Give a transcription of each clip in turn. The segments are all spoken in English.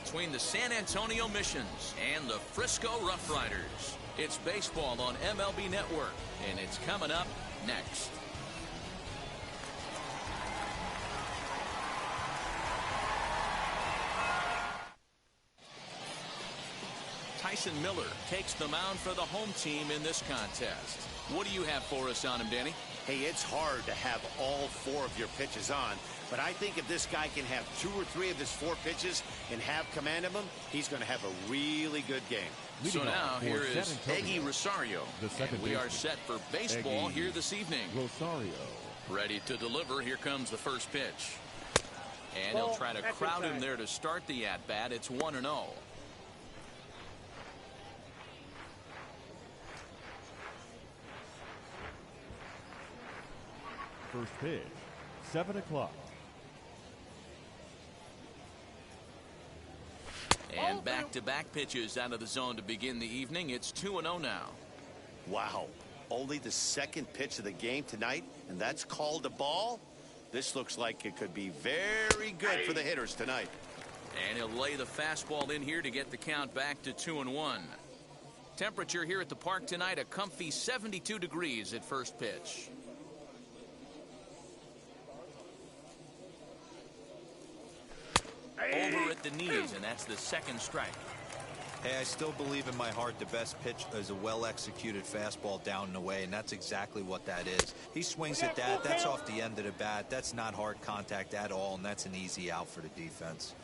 between the San Antonio Missions and the Frisco RoughRiders. It's baseball on MLB Network, and it's coming up next. Tyson Miller takes the mound for the home team in this contest. What do you have for us on him, Danny? Hey, it's hard to have all 4 of your pitches on, but I think if this guy can have 2 or 3 of his 4 pitches and have command of them, he's going to have a really good game. So now here is Eggy Rosario, and we are set for baseball here this evening. Rosario. Ready to deliver. Here comes the first pitch. And he'll try to crowd him there to start the at-bat. It's 1-0. First pitch, 7 o'clock. And back-to-back pitches out of the zone to begin the evening. It's 2-0 now. Wow. Only the second pitch of the game tonight, and that's called a ball? This looks like it could be very good for the hitters tonight. And he'll lay the fastball in here to get the count back to 2-1. Temperature here at the park tonight, a comfy 72 degrees at first pitch. Over at the knees, and that's the second strike. Hey, I still believe in my heart the best pitch is a well-executed fastball down and away, and that's exactly what that is. He swings at that. That's off the end of the bat. That's not hard contact at all, and that's an easy out for the defense.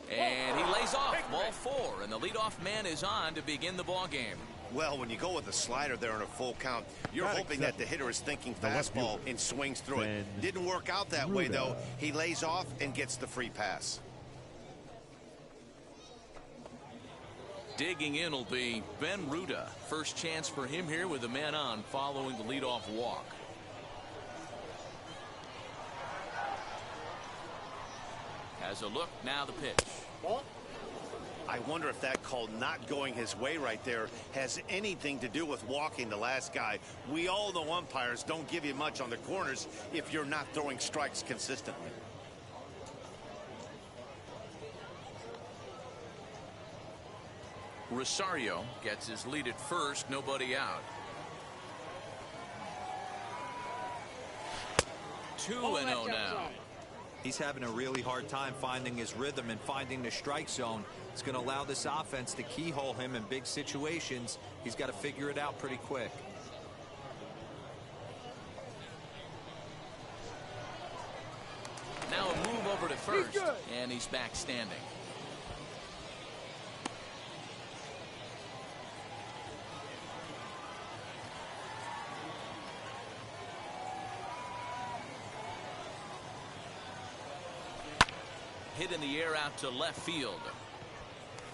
And he lays off ball 4, and the leadoff man is on to begin the ball game. Well, when you go with a slider there on a full count, you're hoping that the hitter is thinking fastball and swings through it. Didn't work out that way, though. He lays off and gets the free pass. Digging in will be Ben Ruda. First chance for him here with a man on following the leadoff walk. Has a look, now the pitch. I wonder if that call not going his way right there has anything to do with walking the last guy. We all know umpires don't give you much on the corners if you're not throwing strikes consistently. Rosario gets his lead at first, nobody out. 2-0 now. He's having a really hard time finding his rhythm and finding the strike zone. It's going to allow this offense to keyhole him in big situations. He's got to figure it out pretty quick. Now a move over to first, and he's back standing. Hit in the air out to left field.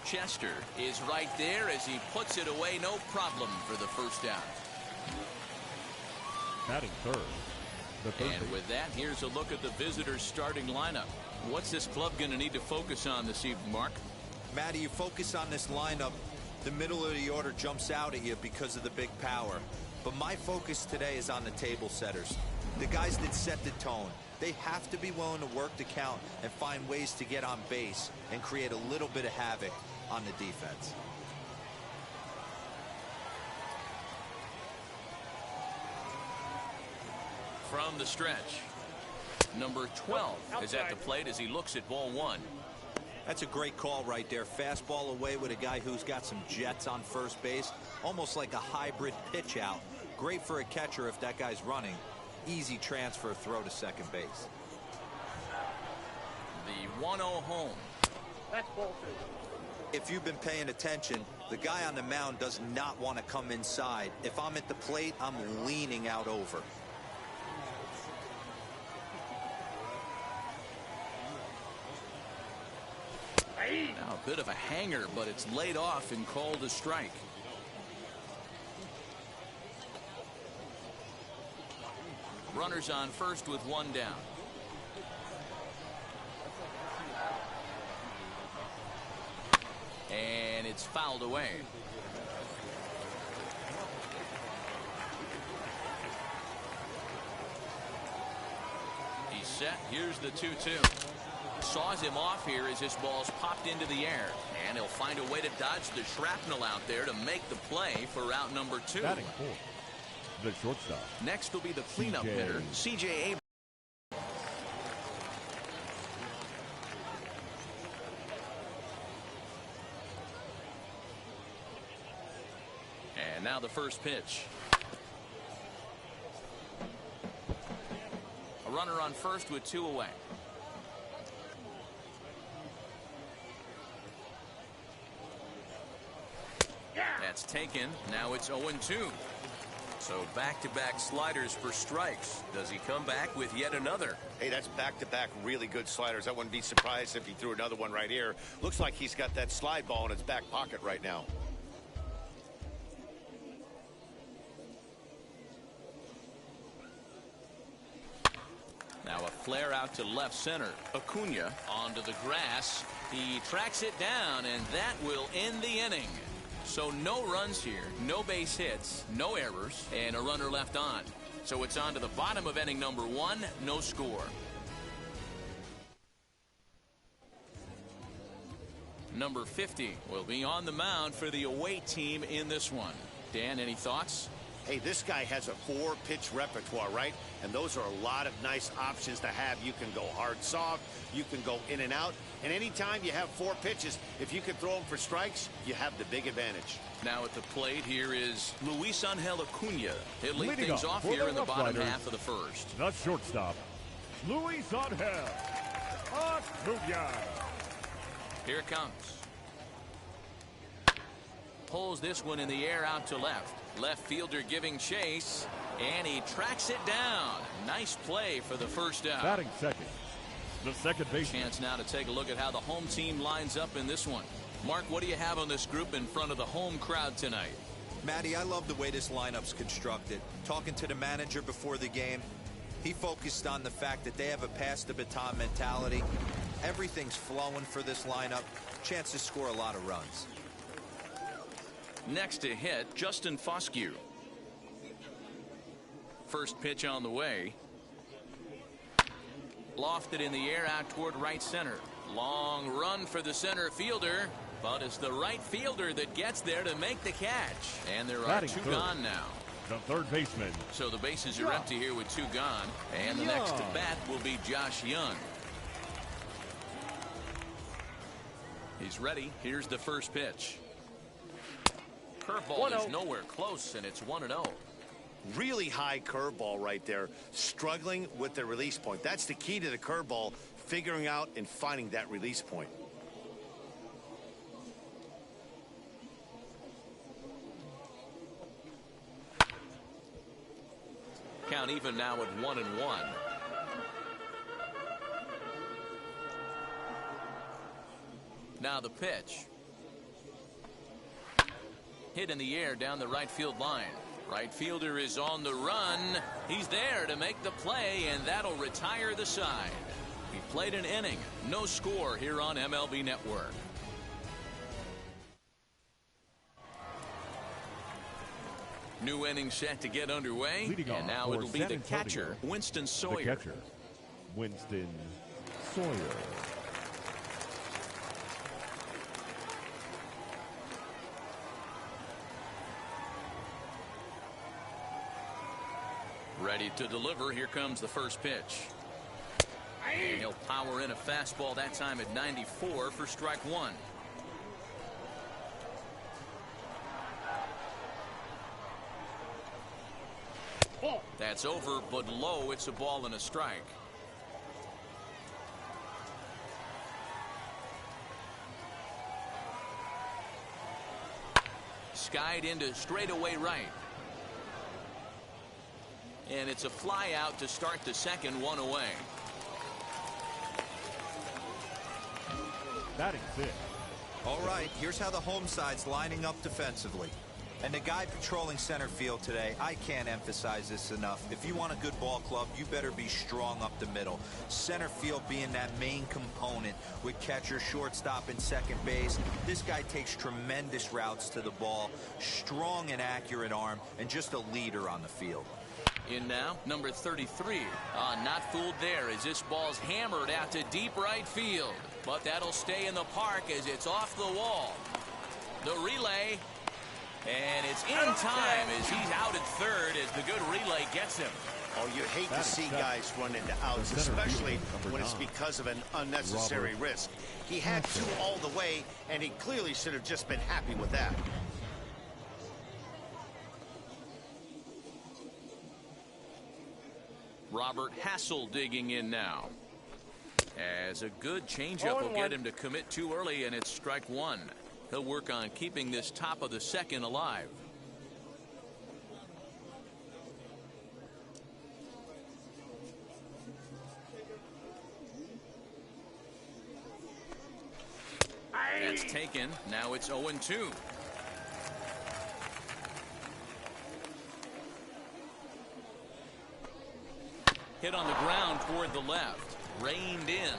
Chester is right there as he puts it away, no problem for the first out. Batting third. And with that, here's a look at the visitors' starting lineup. What's this club going to need to focus on this evening, Mark? Matty, you focus on this lineup, the middle of the order jumps out at you because of the big power. But my focus today is on the table setters, the guys that set the tone. They have to be willing to work the count and find ways to get on base and create a little bit of havoc on the defense. From the stretch, number 12 is at the plate as he looks at ball 1. That's a great call right there. Fastball away with a guy who's got some jets on first base, almost like a hybrid pitch out. Great for a catcher if that guy's running. Easy transfer throw to second base. The 1-0 home. That's ball 2. If you've been paying attention, the guy on the mound does not want to come inside. If I'm at the plate, I'm leaning out over. Now a bit of a hanger, but it's laid off and called a strike. Runners on first with 1 down. And it's fouled away. He's set. Here's the 2-2. Saws him off here as this ball's popped into the air. And he'll find a way to dodge the shrapnel out there to make the play for route number 2. Batting fourth, the shortstop. Next will be the cleanup hitter, C.J. Abrams. And now the first pitch. A runner on first with 2 away. That's taken. Now it's 0-2. So back-to-back sliders for strikes. Does he come back with yet another? Hey, that's back-to-back really good sliders. I wouldn't be surprised if he threw another one right here. Looks like he's got that slide ball in his back pocket right now. Now a flare out to left center. Acuna onto the grass. He tracks it down, and that will end the inning. So no runs here, no base hits, no errors, and a runner left on. So it's on to the bottom of inning number 1, no score. Number 50 will be on the mound for the away team in this one. Dan, any thoughts? Hey, this guy has a 4-pitch repertoire, right? And those are a lot of nice options to have. You can go hard, soft. You can go in and out. And anytime you have 4 pitches, if you can throw them for strikes, you have the big advantage. Now at the plate, here is Luis Angel Acuna. He'll lead Leading things off here in the bottom RoughRiders, half of the first. The shortstop, Luis Angel Acuna. Here it comes. Pulls this one in the air out to left. Left fielder giving chase, and he tracks it down. Nice play for the first out. Batting second, the second baseman. Chance now to take a look at how the home team lines up in this one. Mark, what do you have on this group in front of the home crowd tonight? Matty, I love the way this lineup's constructed. Talking to the manager before the game, he focused on the fact that they have a pass the baton mentality. Everything's flowing for this lineup. Chance to score a lot of runs. Next to hit, Justin Foscue. First pitch on the way. Lofted in the air out toward right center. Long run for the center fielder, but it's the right fielder that gets there to make the catch. And there are 2 gone now. The third baseman. So the bases are empty here with 2 gone. And the next to bat will be Josh Young. He's ready. Here's the first pitch. Curveball is nowhere close, and it's 1-0. Really high curveball right there. Struggling with the release point. That's the key to the curveball, figuring out and finding that release point. Count even now at 1-1. Now the pitch. Hit in the air down the right field line. Right fielder is on the run. He's there to make the play, and that'll retire the side. He played an inning. No score here on MLB Network. New inning set to get underway. And now it'll be the catcher, Winston Sawyer. The catcher, Winston Sawyer. Ready to deliver. Here comes the first pitch. And he'll power in a fastball, that time at 94 for strike 1. That's over, but low. It's a ball and a strike. Skied into straightaway right. And it's a fly out to start the second, 1 away. Batting fifth. All right, here's how the home side's lining up defensively. And the guy patrolling center field today, I can't emphasize this enough. If you want a good ball club, you better be strong up the middle. Center field being that main component with catcher, shortstop, and second base. This guy takes tremendous routes to the ball, strong and accurate arm, and just a leader on the field. In now, number 33. Not fooled there as this ball's hammered out to deep right field. But that'll stay in the park as it's off the wall. The relay. And it's in time as he's out at third as the good relay gets him. Oh, you hate to see guys run into outs, especially when it's because of an unnecessary risk. He had two all the way, and he clearly should have just been happy with that. Robert Hassel digging in now. As a good changeup will get him to commit too early, and it's strike one. He'll work on keeping this top of the second alive. That's taken. Now it's 0-2. Hit on the ground toward the left. Reined in.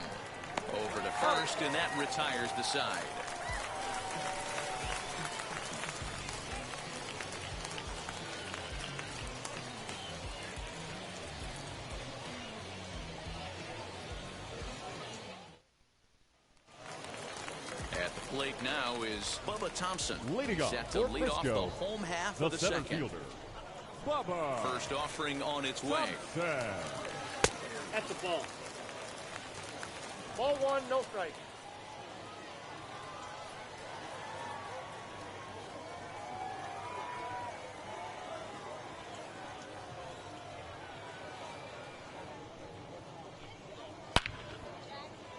Over to first, and that retires the side. At the plate now is Bubba Thompson. Leading off set to lead off the home half of the center second. Fielder, Bubba. First offering on its way. Thompson. That's the ball. Ball one, no strike.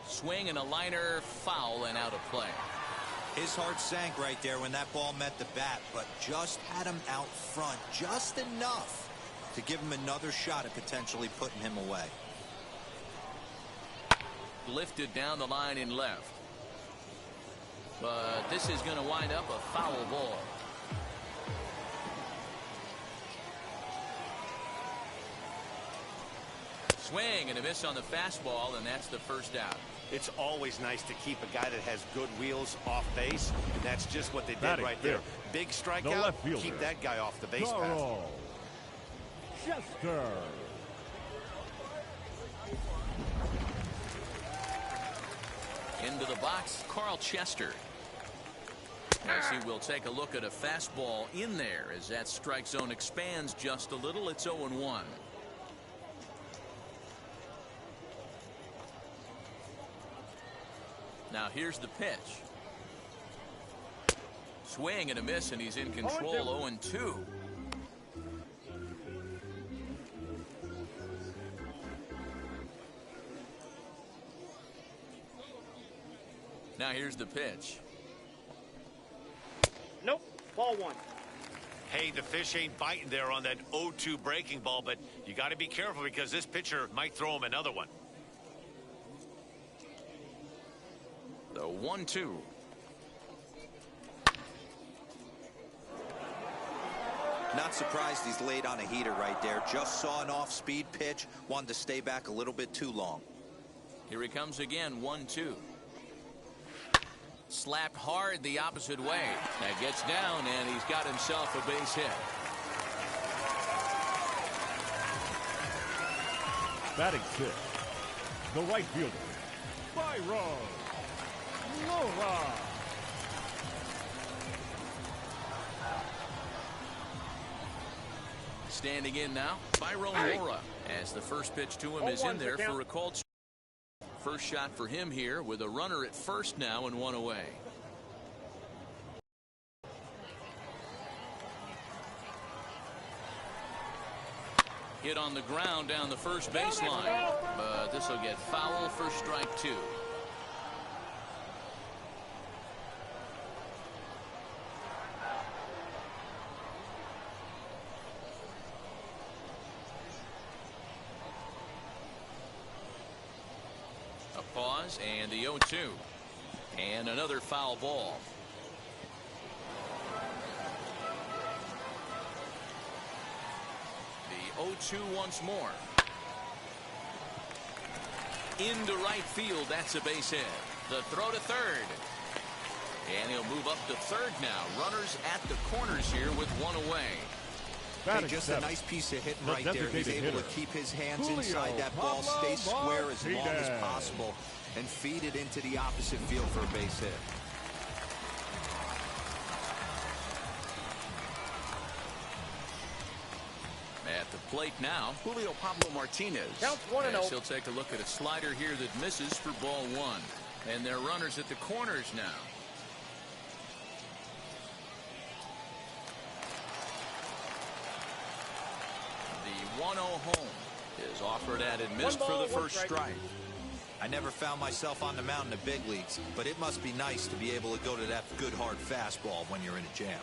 Swing and a liner, foul and out of play. His heart sank right there when that ball met the bat, but just had him out front just enough to give him another shot at potentially putting him away. Lifted down the line in left. But this is going to wind up a foul ball. Swing and a miss on the fastball, and that's the first out. It's always nice to keep a guy that has good wheels off base, and that's just what they did Batting right there. fifth, Big the strikeout, left fielder, keep that guy off the base path. Carl Chester. Into the box, Carl Chester. As he will take a look at a fastball in there as that strike zone expands just a little. It's 0-1. Now here's the pitch. Swing and a miss, and he's in control. 0-2. Now here's the pitch. Nope, ball one. Hey, the fish ain't biting there on that 0-2 breaking ball, but you got to be careful because this pitcher might throw him another one. The 1-2. Not surprised he's laid on a heater right there. Just saw an off-speed pitch, wanted to stay back a little bit too long. Here he comes again, 1-2. Slapped hard the opposite way. That gets down, and he's got himself a base hit. Batting fifth, the right fielder, Byron Nova. Standing in now, Byron Nora, as the first pitch to him is in there for a called strike. First shot for him here with a runner at first now and one away. Hit on the ground down the first baseline, but this will get foul for strike two. A pause and the 0-2. And another foul ball. The 0-2 once more. Into right field. That's a base hit. The throw to third. And he'll move up to third now. Runners at the corners here with one away. Hey, just a nice piece of hitting right there. He's able to keep his hands inside that ball, stay square as long as possible, and feed it into the opposite field for a base hit. At the plate now, Julio Pablo Martinez. Counts 1-0. He'll take a look at a slider here that misses for ball one. And they're runners at the corners now. The 1-0 home is offered at and missed for the first strike. I never found myself on the mound in the big leagues, but it must be nice to be able to go to that good hard fastball when you're in a jam.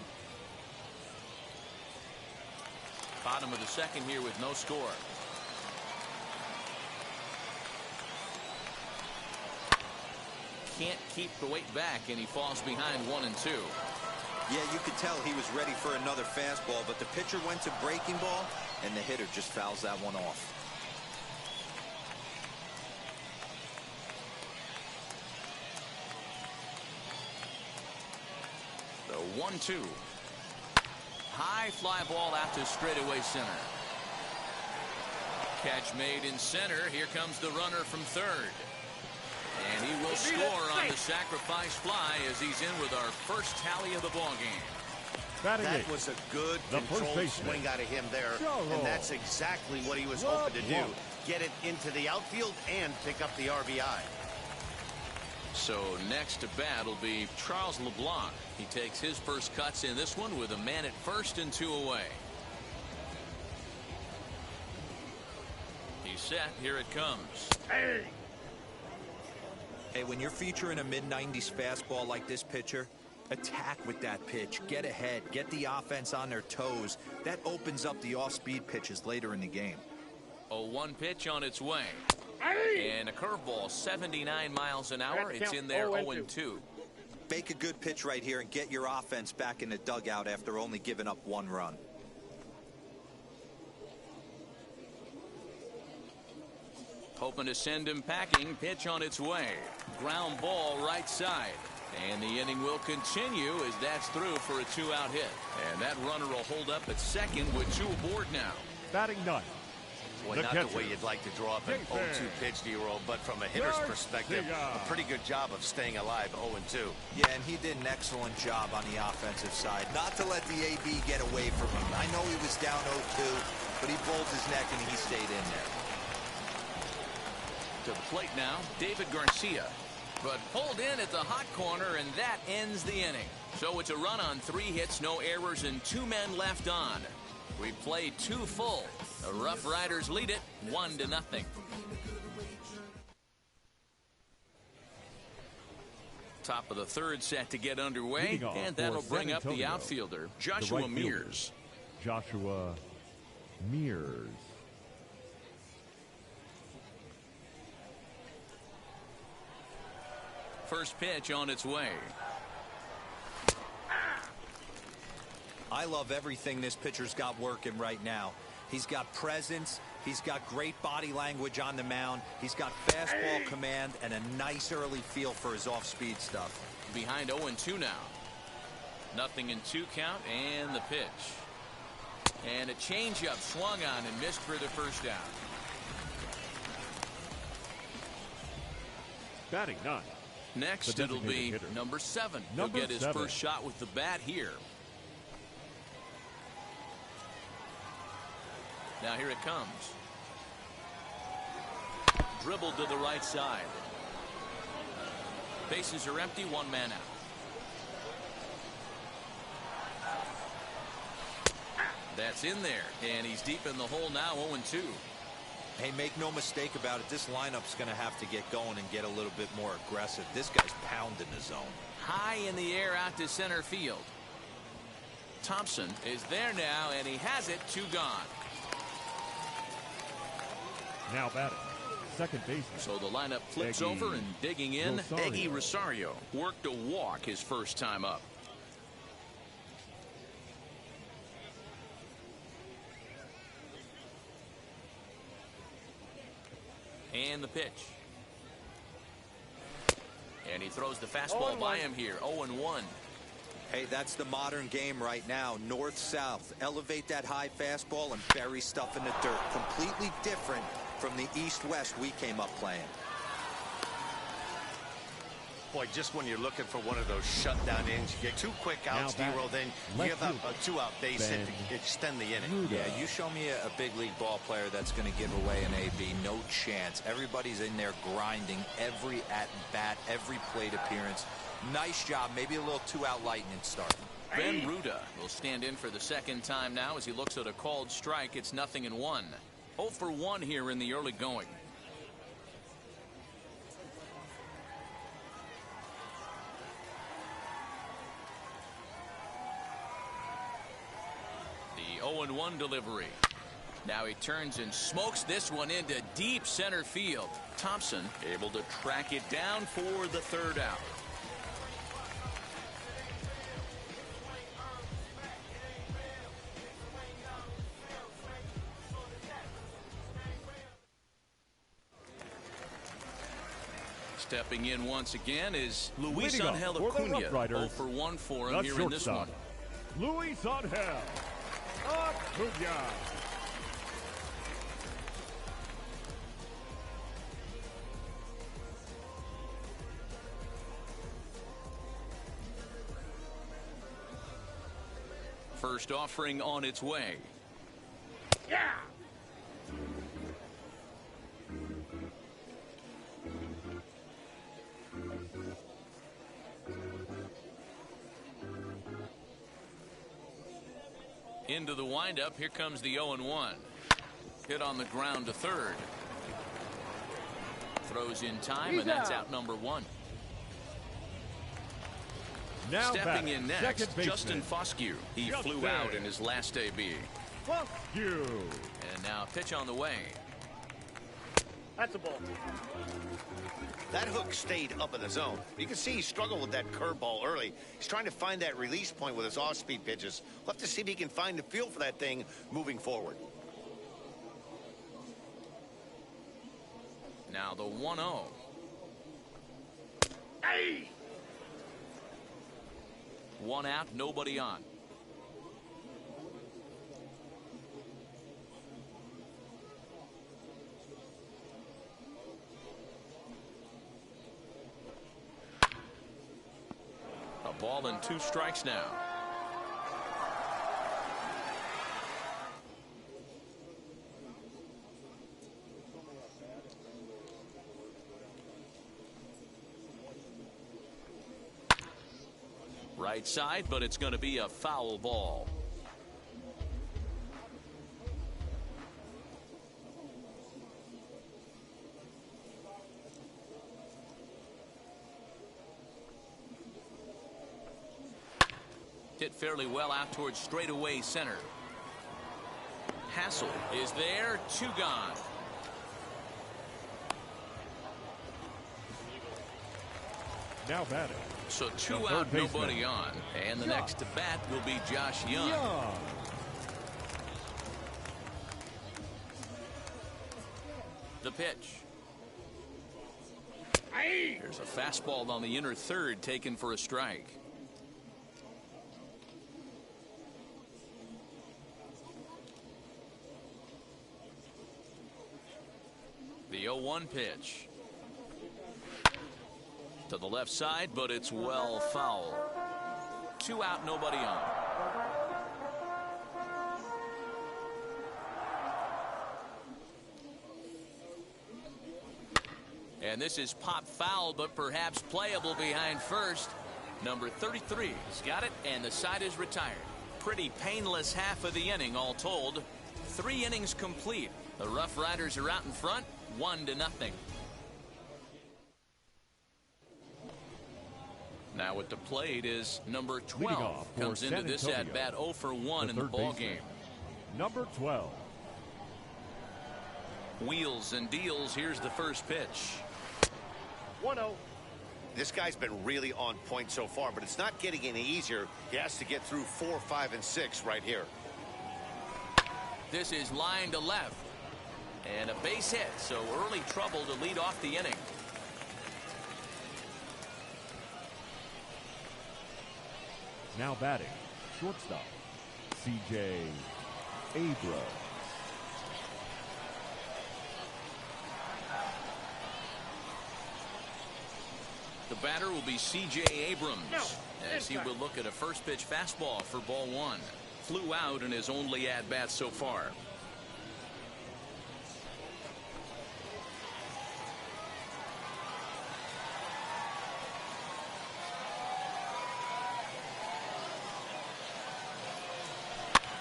Bottom of the second here with no score. Can't keep the weight back, and he falls behind 1-2. Yeah, you could tell he was ready for another fastball, but the pitcher went to breaking ball, and the hitter just fouls that one off. The 1-2. High fly ball out to straightaway center. Catch made in center. Here comes the runner from third. And he will score on the sacrifice fly as he's in with our first tally of the ball game. That was a good controlled swing out of him there, and that's exactly what he was hoping to do. Get it into the outfield and pick up the RBI. So next to bat will be Charles LeBlanc. He takes his first cuts in this one with a man at first and 2 away. He's set. Here it comes. Hey, when you're featuring a mid-90s fastball like this pitcher, attack with that pitch. Get ahead. Get the offense on their toes. That opens up the off-speed pitches later in the game. A 1 pitch on its way. And a curveball, 79 miles an hour. It's in there 0-2. Make a good pitch right here and get your offense back in the dugout after only giving up 1 run. Hoping to send him packing. Pitch on its way. Ground ball right side. And the inning will continue as that's through for a 2-out hit. And that runner will hold up at second with 2 aboard now. Batting ninth. Well, not the way you'd like to draw up an 0-2 pitch, D-roll, but from a hitter's perspective, a pretty good job of staying alive 0-2. Yeah, and he did an excellent job on the offensive side. Not to let the AB get away from him. I know he was down 0-2, but he pulled his neck and he stayed in there. To the plate now, David Garcia. But pulled in at the hot corner, and that ends the inning. So it's a run on 3 hits, no errors, and 2 men left on. We play 2 full. The RoughRiders lead it 1-0. Top of the third set to get underway, and that'll bring up the outfielder, Joshua Mears. Joshua Mears. First pitch on its way. I love everything this pitcher's got working right now. He's got presence. He's got great body language on the mound. He's got fastball command and a nice early feel for his off-speed stuff. Behind 0-2 now. Nothing in 2 count, and the pitch. And a changeup swung on and missed for the first down. Batting ninth. Next, it'll be number 7. He'll get his first shot with the bat here. Now here it comes. Dribbled to the right side. Bases are empty, 1 man out. That's in there, and he's deep in the hole now, 0-2. Hey, make no mistake about it, this lineup's going to have to get going and get a little bit more aggressive. This guy's pounding the zone. High in the air out to center field. Thompson is there now, and he has it, 2 gone. Now batting, second baseman. So the lineup flips over, and digging in, Eggy Rosario worked a walk his first time up. And the pitch. And he throws the fastball by him here, 0-1. Hey, that's the modern game right now. North-south. Elevate that high fastball and bury stuff in the dirt. Completely different from the east-west we came up playing. Boy, just when you're looking for one of those shutdown innings, you get 2 quick outs, D-Roll, then you give up a 2-out base hit to extend the inning. Yeah, you show me a big league ball player that's going to give away an AB. No chance. Everybody's in there grinding every at-bat, every plate appearance. Nice job. Maybe a little 2-out lightning start. Ben Ruda will stand in for the second time now as he looks at a called strike. It's 0-1. 0 for 1 here in the early going. The 0-1 delivery. Now he turns and smokes this one into deep center field. Thompson able to track it down for the 3rd out. Stepping in once again is Luis Angel Acuna. 0 for 1 for him here in this one. Luis Angel Acuna. First offering on its way. Yeah. Into the windup. Here comes the 0-1. Hit on the ground to 3rd. Throws in time, and that's out number 1. Now stepping in next, baseman, Justin Foscue. He flew out in his last AB. Foscue. And now pitch on the way. That's a ball. That hook stayed up in the zone. You can see he struggled with that curveball early. He's trying to find that release point with his off-speed pitches. We'll have to see if he can find the feel for that thing moving forward. Now the 1-0. Hey! 1 out, nobody on. A ball and 2 strikes now. Right side, but it's going to be a foul ball. Hit fairly well out towards straightaway center. Hassel is there, 2 gone. Now batting. So 2 out, nobody on. And the next to bat will be Josh Young. The pitch. There's a fastball on the inner 3rd taken for a strike. The 0-1 pitch. To the left side, but it's well foul. 2 out, nobody on. And this is pop foul, but perhaps playable behind first. Number 33 has got it, and the side is retired. Pretty painless half of the inning, all told. 3 innings complete. The Rough Riders are out in front, 1-0. Now at the plate is number 12. Comes into this at bat 0 for 1 in the ball game. Number 12. Wheels and deals. Here's the first pitch. 1-0. This guy's been really on point so far, but it's not getting any easier. He has to get through 4, 5, and 6 right here. This is line to left. And a base hit, so early trouble to lead off the inning. Now batting, shortstop, C.J. Abrams. The batter will be C.J. Abrams, as he will look at a first pitch fastball for ball one. Flew out in his only at-bat so far.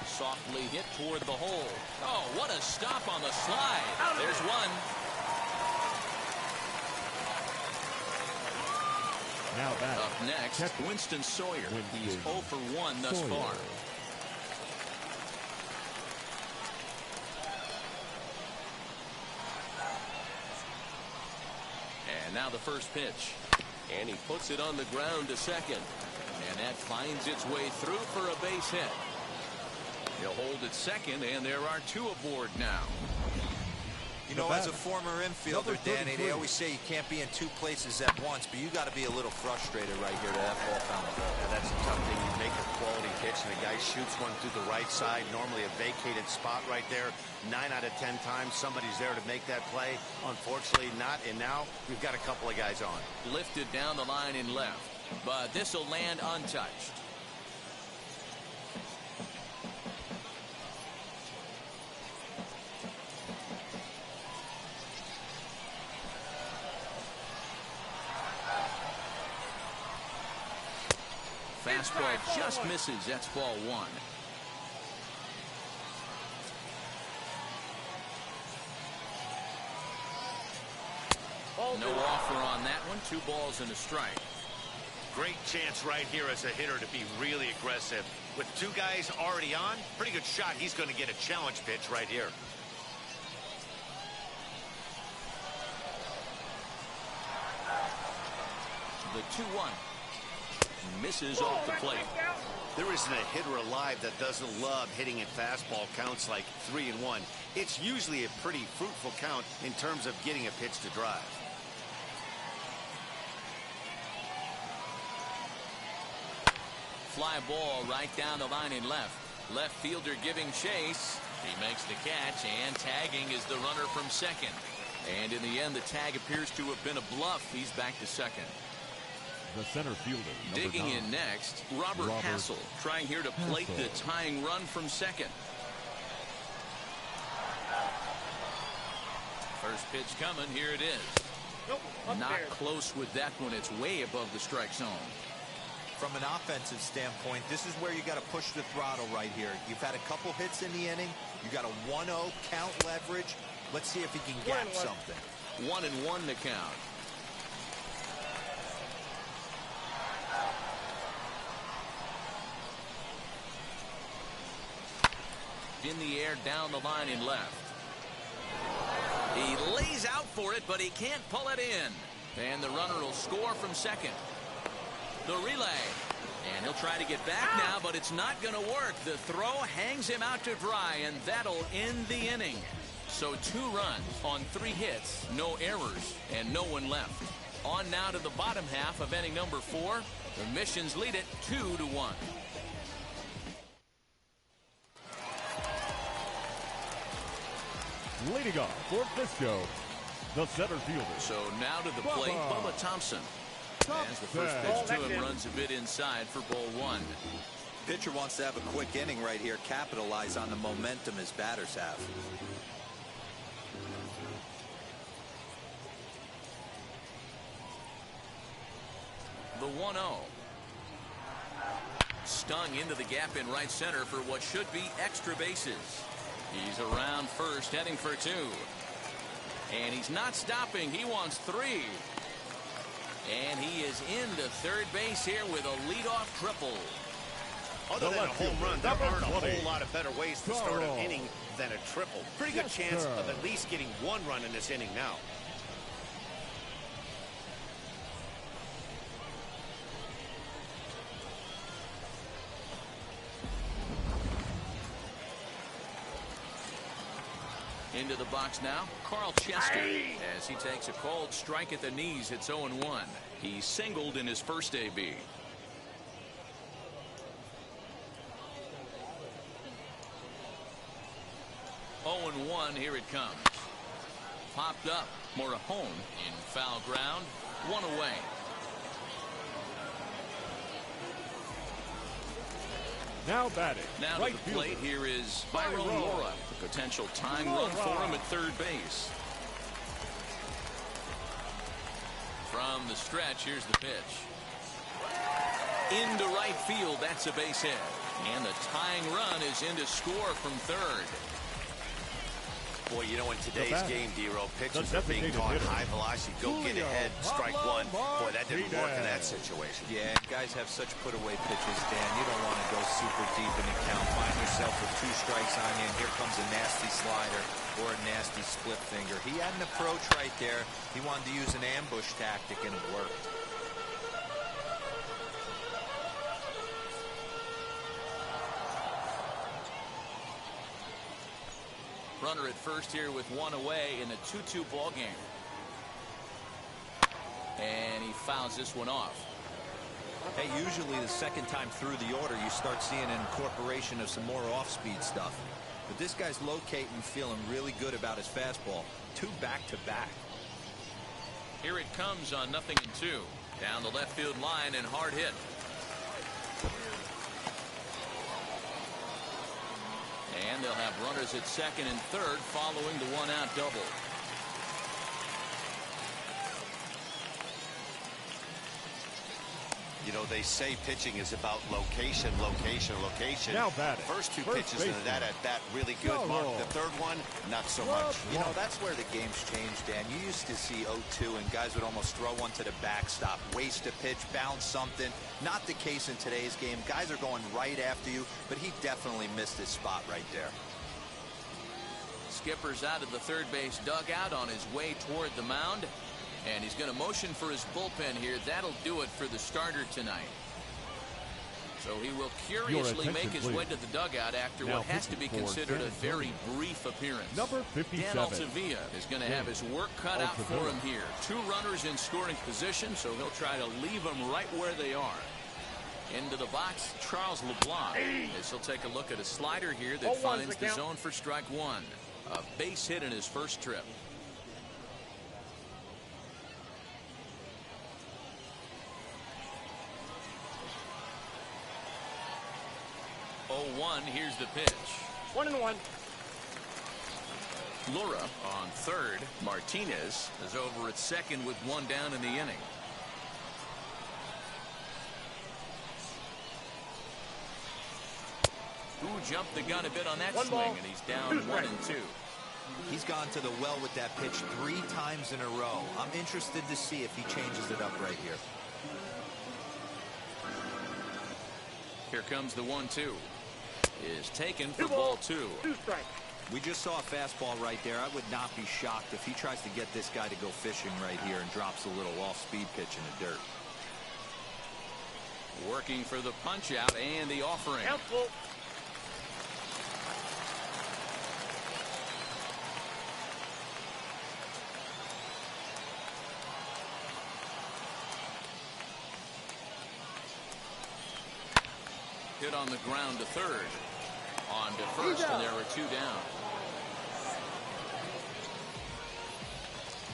Softly hit toward the hole. Oh, what a stop on the slide. There's one. Now batting. Up next, Winston Sawyer. He's 0 for 1 thus far. And now the first pitch. And he puts it on the ground to second. And that finds its way through for a base hit. He'll hold at second, and there are two aboard now. You know, as a former infielder, Danny, they always say you can't be in two places at once, but you got to be a little frustrated right here to that ball found the ball. Yeah, that's a tough thing. You make a quality pitch, and the guy shoots one through the right side, normally a vacated spot right there. 9 out of 10 times, somebody's there to make that play. Unfortunately, not, and now we've got a couple of guys on. Lifted down the line in left, but this will land untouched. Fastball just misses. That's ball one. No offer on that one. 2 balls and a strike. Great chance right here as a hitter to be really aggressive. With 2 guys already on, pretty good shot. He's going to get a challenge pitch right here. The 2-1. Misses off the plate. There isn't a hitter alive that doesn't love hitting at fastball counts like 3-1. It's usually a pretty fruitful count in terms of getting a pitch to drive. Fly ball right down the line in left. Left fielder giving chase. He makes the catch, and tagging is the runner from second. And in the end, the tag appears to have been a bluff. He's back to second. The center fielder. Digging in next, Robert Hassel, trying here to plate the tying run from second. First pitch coming. Here it is. Nope, Not close with that one. It's way above the strike zone. From an offensive standpoint, this is where you got to push the throttle right here. You've had a couple hits in the inning. You got a 1-0 count leverage. Let's see if he can gap something. 1-1 to count. In the air down the line in left. He lays out for it, but he can't pull it in. And the runner will score from second. The relay. And he'll try to get back now, but it's not going to work. The throw hangs him out to dry, and that'll end the inning. So 2 runs on 3 hits, no errors, and no one left. On now to the bottom half of inning number 4. The Missions lead it 2-1. Leading off for Frisco, the center fielder. So now to the plate, Bubba Thompson. As the first pitch to him runs a bit inside for ball 1. Pitcher wants to have a quick inning right here, capitalize on the momentum his batters have. The 1-0. Stung into the gap in right center for what should be extra bases. He's around first, heading for 2. And he's not stopping. He wants 3. And he is into third base here with a leadoff triple. Other than a home run, there aren't a whole lot of better ways to start an inning than a triple. Pretty good chance of at least getting 1 run in this inning now. Into the box now, Carl Chester, as he takes a cold strike at the knees. It's 0-1. He singled in his first AB. 0-1. Here it comes. Popped up. More a home in foul ground. 1 away. Now batting. Now right to the plate, fielder. here is Byron Laura. The potential tying run for him at third base. From the stretch, here's the pitch. Into right field, that's a base hit. And the tying run is in to score from third. Boy, you know, in today's game, D-Row, pitchers The are being designated taught hitter. high velocity, go get ahead, strike one. Boy, that didn't work in that situation. Yeah, and guys have such put-away pitches, Dan. You don't want to go super deep in the count. Find yourself with 2 strikes on you, and here comes a nasty slider or a nasty split finger. He had an approach right there. He wanted to use an ambush tactic, and it worked. Runner at first here with 1 away in a 2-2 ball game. And he fouls this one off. Hey, usually the second time through the order, you start seeing an incorporation of some more off-speed stuff. But this guy's locating, feeling really good about his fastball. 2 back-to-back. Here it comes on 0-2. Down the left field line and hard hit. And they'll have runners at second and third following the 1-out double. You know, they say pitching is about location, location, location. Now batting. First 2 First pitches into that at-bat, really good. Go. Mark, the third one, not so much. You know, that's where the game's changed, Dan. You used to see 0-2, and guys would almost throw one to the backstop, waste a pitch, bounce something. Not the case in today's game. Guys are going right after you, but he definitely missed his spot right there. Skipper's out of the third base dugout on his way toward the mound. And he's going to motion for his bullpen here. That'll do it for the starter tonight. So he will curiously make his way to the dugout after Now what has to be considered a very brief appearance. Number 57. Dan Altavilla is going to have his work cut out for him here. 2 runners in scoring position, so he'll try to leave them right where they are. Into the box, Charles LeBlanc. As he'll take a look at a slider here that finds the zone for strike 1. A base hit in his first trip. Here's the pitch. 1-1. Laura on third. Martinez is over at second with 1 down in the inning. Who jumped the gun a bit on that swing, and he's down 1-2. He's gone to the well with that pitch 3 times in a row. I'm interested to see if he changes it up right here. Here comes the 1-2. Is taken for ball 2. 2 strikes. We just saw a fastball right there. I would not be shocked if he tries to get this guy to go fishing right here and drops a little off-speed pitch in the dirt. Working for the punch out and the offering. Helpful. Hit on the ground to third. On to first, and there are 2 down.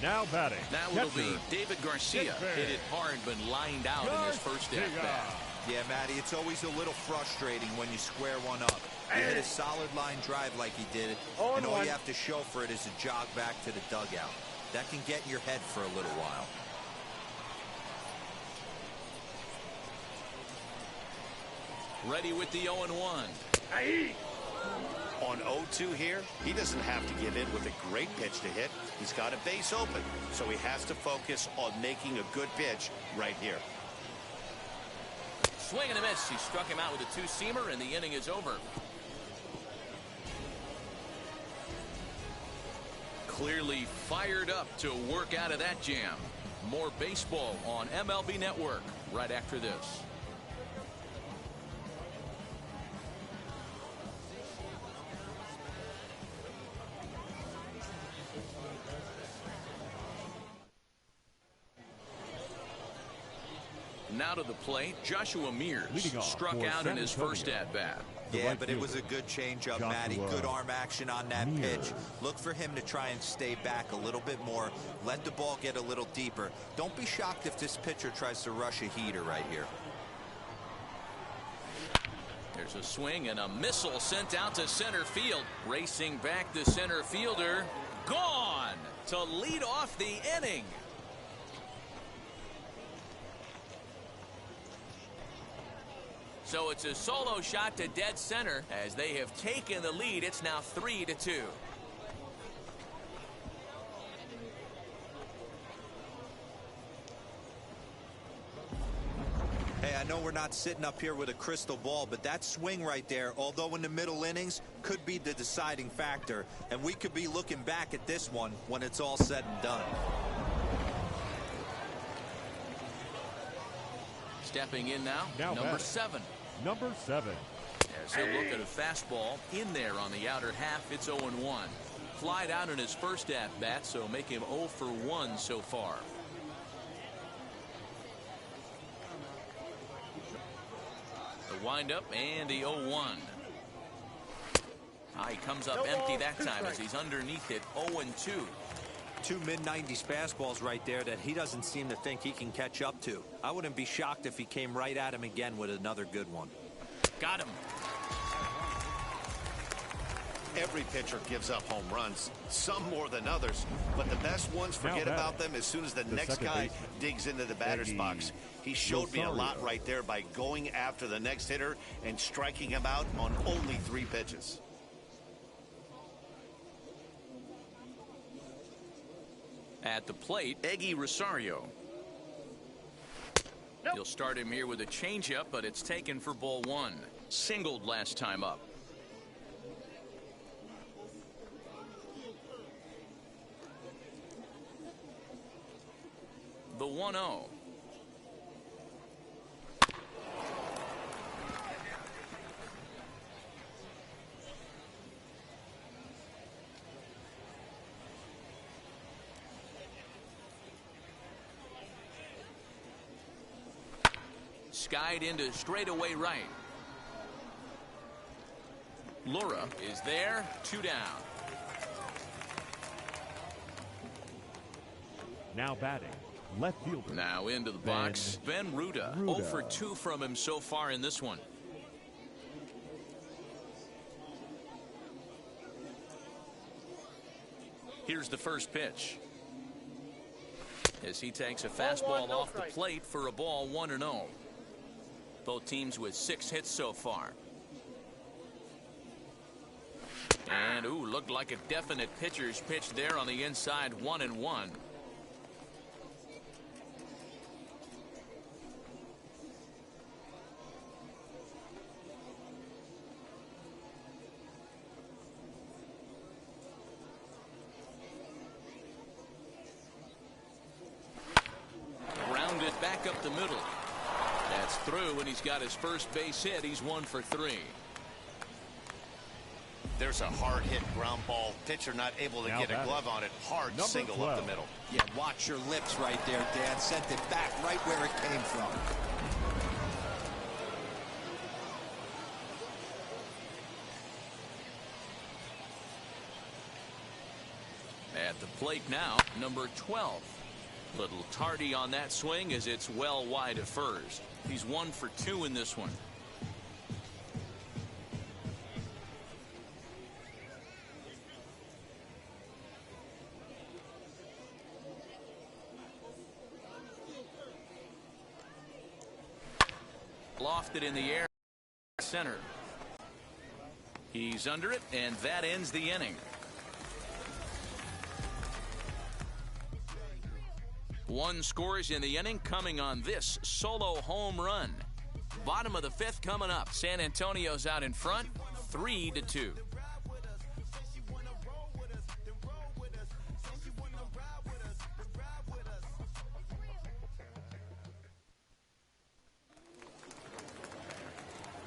Now batting. Now it'll be David Garcia. Hit it hard, but lined out in his first at-bat. Yeah, Matty, it's always a little frustrating when you square one up. You hit a solid line drive like he did, and all you have to show for it is a jog back to the dugout. That can get in your head for a little while. Ready with the 0-1. On 0-2 here, he doesn't have to give in with a great pitch to hit. He's got a base open, so he has to focus on making a good pitch right here. Swing and a miss. He struck him out with a 2-seamer, and the inning is over. Clearly fired up to work out of that jam. More baseball on MLB Network right after this. Now to the plate, Joshua Mears struck out in his first at-bat. The Yeah, right but it was a fielder. good changeup, Joshua Matty. Good arm action on that Mears. pitch. Look for him to try and stay back a little bit more. Let the ball get a little deeper. Don't be shocked if this pitcher tries to rush a heater right here. There's a swing and a missile sent out to center field. Racing back the center fielder. Gone to lead off the inning. So it's a solo shot to dead center as they have taken the lead. It's now 3-2. Hey, I know we're not sitting up here with a crystal ball, but that swing right there, although in the middle innings, could be the deciding factor. And we could be looking back at this one when it's all said and done. Stepping in now number batting. 7. Number 7. As he'll look at a fastball in there on the outer half. It's 0-1. Flied out in his first at bat, so make him 0 for 1 so far. The windup and the 0-1. He comes up empty that time as he's underneath it. 0-2. Two mid-90s fastballs right there that he doesn't seem to think he can catch up to. I wouldn't be shocked if he came right at him again with another good one. Got him. Every pitcher gives up home runs, some more than others, but the best ones forget about them as soon as the next guy digs into the batter's box. He showed me a lot right there by going after the next hitter and striking him out on only 3 pitches. At the plate, Eggy Rosario. He'll start him here with a changeup, but it's taken for ball 1. Singled last time up. The 1-0. Skied into straightaway right. Lura is there. 2 down. Now batting. Left fielder. Now into the box. Ben Ruda. 0 for 2 from him so far in this one. Here's the first pitch. As he takes a fastball off the plate for a ball 1-0. Both teams with 6 hits so far. And looked like a definite pitcher's pitch there on the inside. 1-1. Grounded back up the middle. That's through, and he's got his first base hit. He's 1 for 3. There's a hard hit ground ball. Pitcher not able to get a glove on it. Hard single 12. up the middle. Yeah, watch your lips right there, Dan. Sent it back right where it came from. At the plate now, number 12. Little tardy on that swing as it's well wide of first. He's 1 for 2 in this one. Lofted in the air. Center. He's under it, and that ends the inning. One scores in the inning coming on this solo home run. Bottom of the 5th coming up. San Antonio's out in front, 3-2.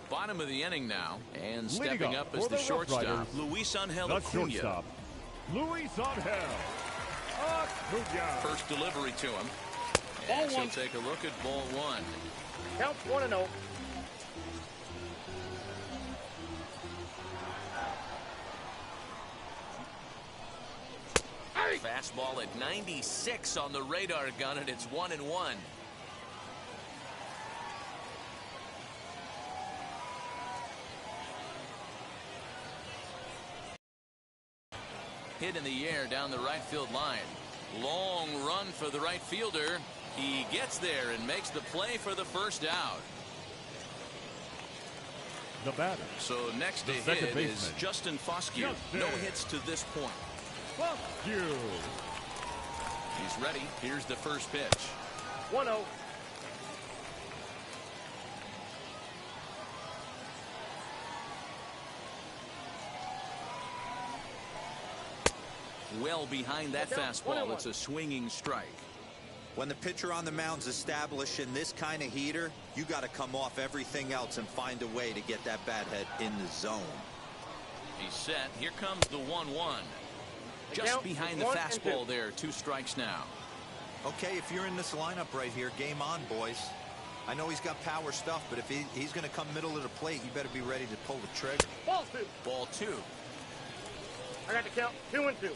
Bottom of the inning now, and stepping up as the shortstop, Luis Angel Acuna. Luis Angel. First delivery to him. And he'll take a look at ball 1. Count 1-0. Fastball at 96 on the radar gun, and it's 1-1. Hit in the air down the right field line. Long run for the right fielder. He gets there and makes the play for the first out. The batter. So next to hit is Justin Foscue. No hits to this point. Foscue. He's ready. Here's the first pitch. 1-0. Well behind that fastball. It's a swinging strike. When the pitcher on the mound's establishing this kind of heater, you got to come off everything else and find a way to get that bat head in the zone. He's set. Here comes the 1-1. Just behind the fastball there. 2 strikes now. Okay, if you're in this lineup right here, game on, boys. I know he's got power stuff, but if he's going to come middle of the plate, you better be ready to pull the trigger. Ball 2. Ball 2. I got the count. 2-2.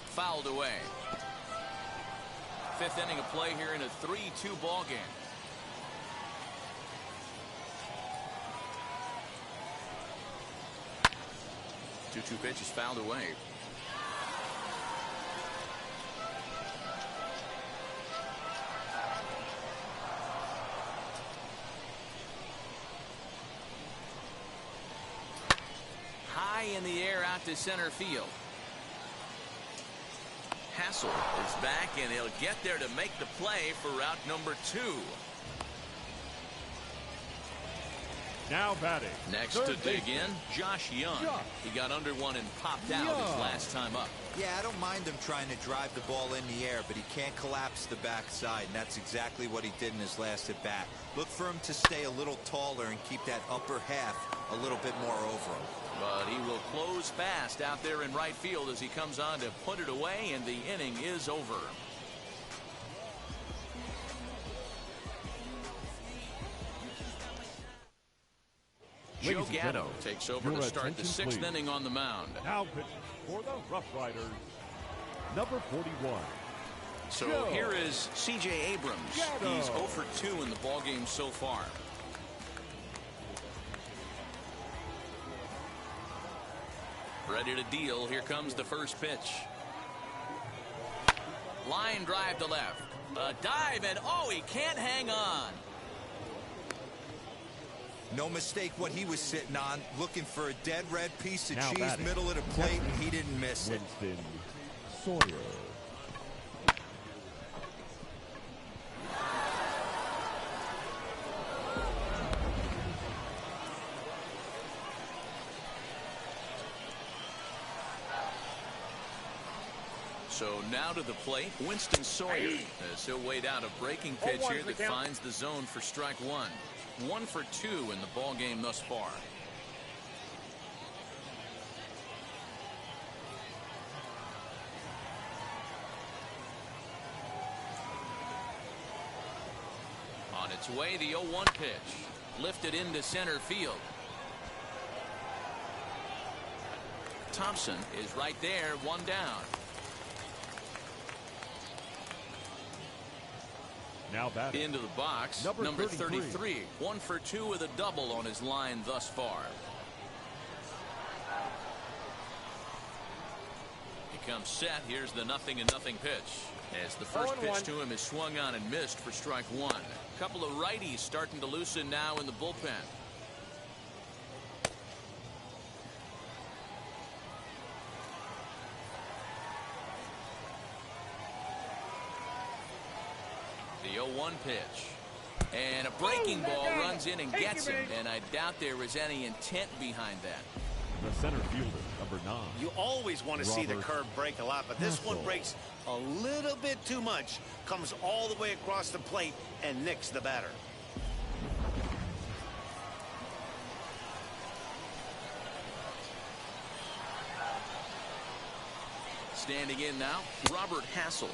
Fouled away. 5th inning of play here in a 3-2 ball game. Two pitches fouled away. High in the air out to center field. Hassel is back, and he'll get there to make the play for route number 2. Now batting. Next to dig in, Josh Young. He got under one and popped out his last time up. Yeah, I don't mind him trying to drive the ball in the air, but he can't collapse the backside, and that's exactly what he did in his last at bat. Look for him to stay a little taller and keep that upper half a little bit more over him. But he will close fast out there in right field as he comes on to put it away, and the inning is over. Joe Gatto takes over to start the 6th inning on the mound. Now pitching for the RoughRiders, number 41. So here is C.J. Abrams. He's 0 for 2 in the ballgame so far. Ready to deal. Here comes the first pitch. Line drive to left. A dive, and oh, he can't hang on. No mistake what he was sitting on, looking for a dead red piece of now cheese batting. Middle of the plate, and he didn't miss it. Winston Sawyer. So now to the plate, Winston Sawyer, as he'll wait out a breaking pitch here that finds the zone for strike 1. 1 for 2 in the ball game thus far. On its way, the 0-1 pitch. Lifted into center field. Thompson is right there, 1 down. Now batting. Into the box, number 33. 1 for 2 with a double on his line thus far. He comes set. Here's the 0-0 pitch. As the first pitch to him is swung on and missed for strike 1. A couple of righties starting to loosen now in the bullpen. The 0-1 pitch. And a breaking ball runs in and gets him. And I doubt there is any intent behind that. The center fielder, number 9. You always want to see the curve break a lot, but this one breaks a little bit too much. Comes all the way across the plate and nicks the batter. Standing in now, Robert Hassel,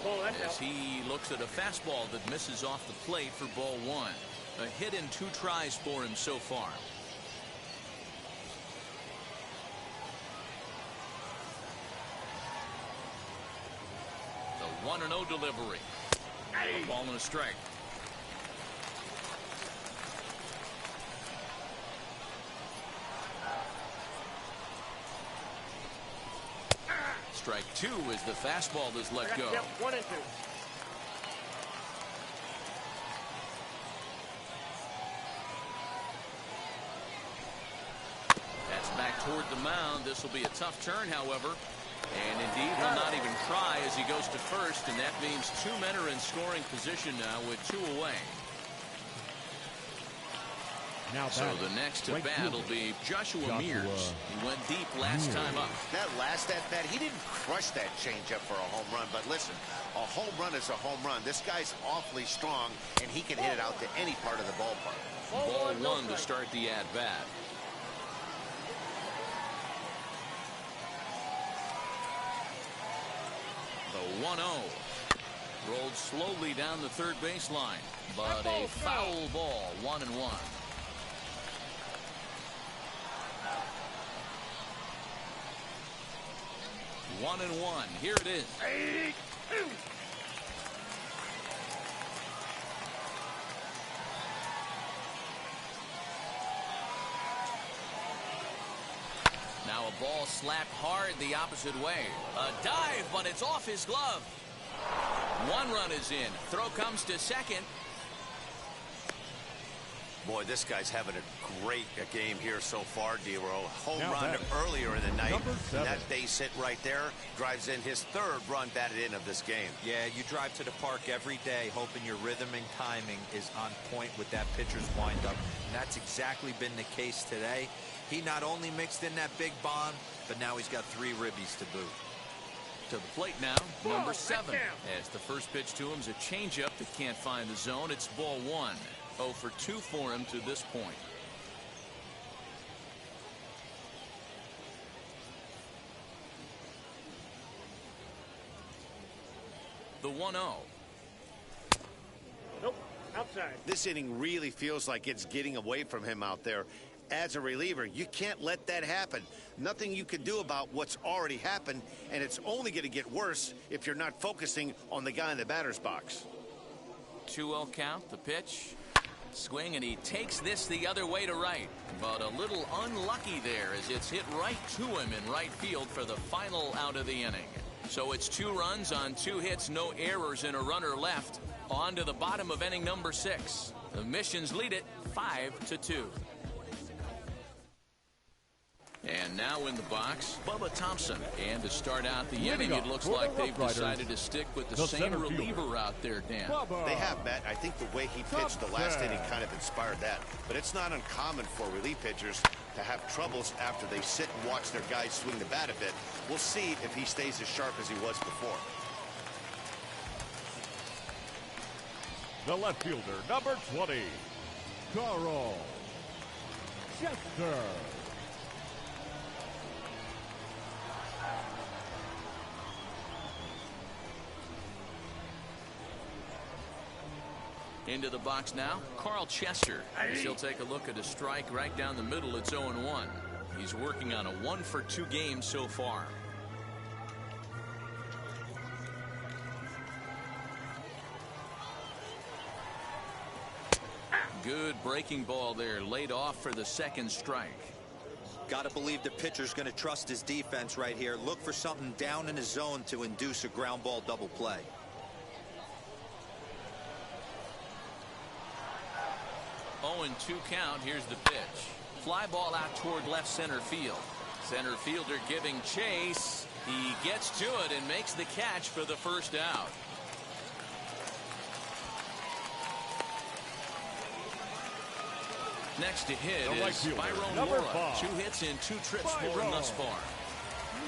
as he looks at a fastball that misses off the plate for ball 1. A hit in 2 tries for him so far. The 1-0 delivery. A ball and a strike. Strike 2 as the fastball is let go. 1 and 2. That's back toward the mound. This will be a tough turn, however. And indeed, he'll not even try as he goes to first, and that means 2 men are in scoring position now with 2 away. Now so the next to bat will be Joshua Mears. He went deep last time up. That last at bat, he didn't crush that changeup for a home run. But listen, a home run is a home run. This guy's awfully strong, and he can hit it out to any part of the ballpark. Ball 1 to start the at bat. The 1-0 rolled slowly down the third baseline, but a foul ball. 1-1. 1-1. Here it is. Now a ball slapped hard the opposite way. A dive, but it's off his glove. 1 run is in. Throw comes to second. Boy, this guy's having a great game here so far, D-Row. Home run earlier in the night. And that base hit right there drives in his 3rd run batted in of this game. Yeah, you drive to the park every day hoping your rhythm and timing is on point with that pitcher's windup. And that's exactly been the case today. He not only mixed in that big bomb, but now he's got 3 ribbies to boot. To the plate now, number 7. As the first pitch to him is a changeup that can't find the zone. It's ball 1. 0 for 2 for him to this point. The 1-0. Nope, outside. This inning really feels like it's getting away from him out there. As a reliever, you can't let that happen. Nothing you can do about what's already happened, and it's only going to get worse if you're not focusing on the guy in the batter's box. 2-0 count, the pitch. Swing, and he takes this the other way to right. But a little unlucky there as it's hit right to him in right field for the final out of the inning. So it's 2 runs on 2 hits, no errors, and a runner left. On to the bottom of inning number 6. The Missions lead it 5-2. And now in the box, Bubba Thompson. And to start out the inning, it looks like they've decided to stick with the same reliever out there, Dan. They have, Matt. I think the way he pitched the last inning kind of inspired that. But it's not uncommon for relief pitchers to have troubles after they sit and watch their guys swing the bat a bit. We'll see if he stays as sharp as he was before. The left fielder, number 20, Carl Chester. Into the box now, Carl Chester. He'll take a look at a strike right down the middle. It's 0-1. He's working on a 1 for 2 games so far. Good breaking ball there, laid off for the 2nd strike. Got to believe the pitcher's going to trust his defense right here. Look for something down in his zone to induce a ground ball double play. 0-2 count. Here's the pitch. Fly ball out toward left center field. Center fielder giving chase. He gets to it and makes the catch for the first out. Next to hit is Byron Laura. 2 hits in 2 trips for him thus far.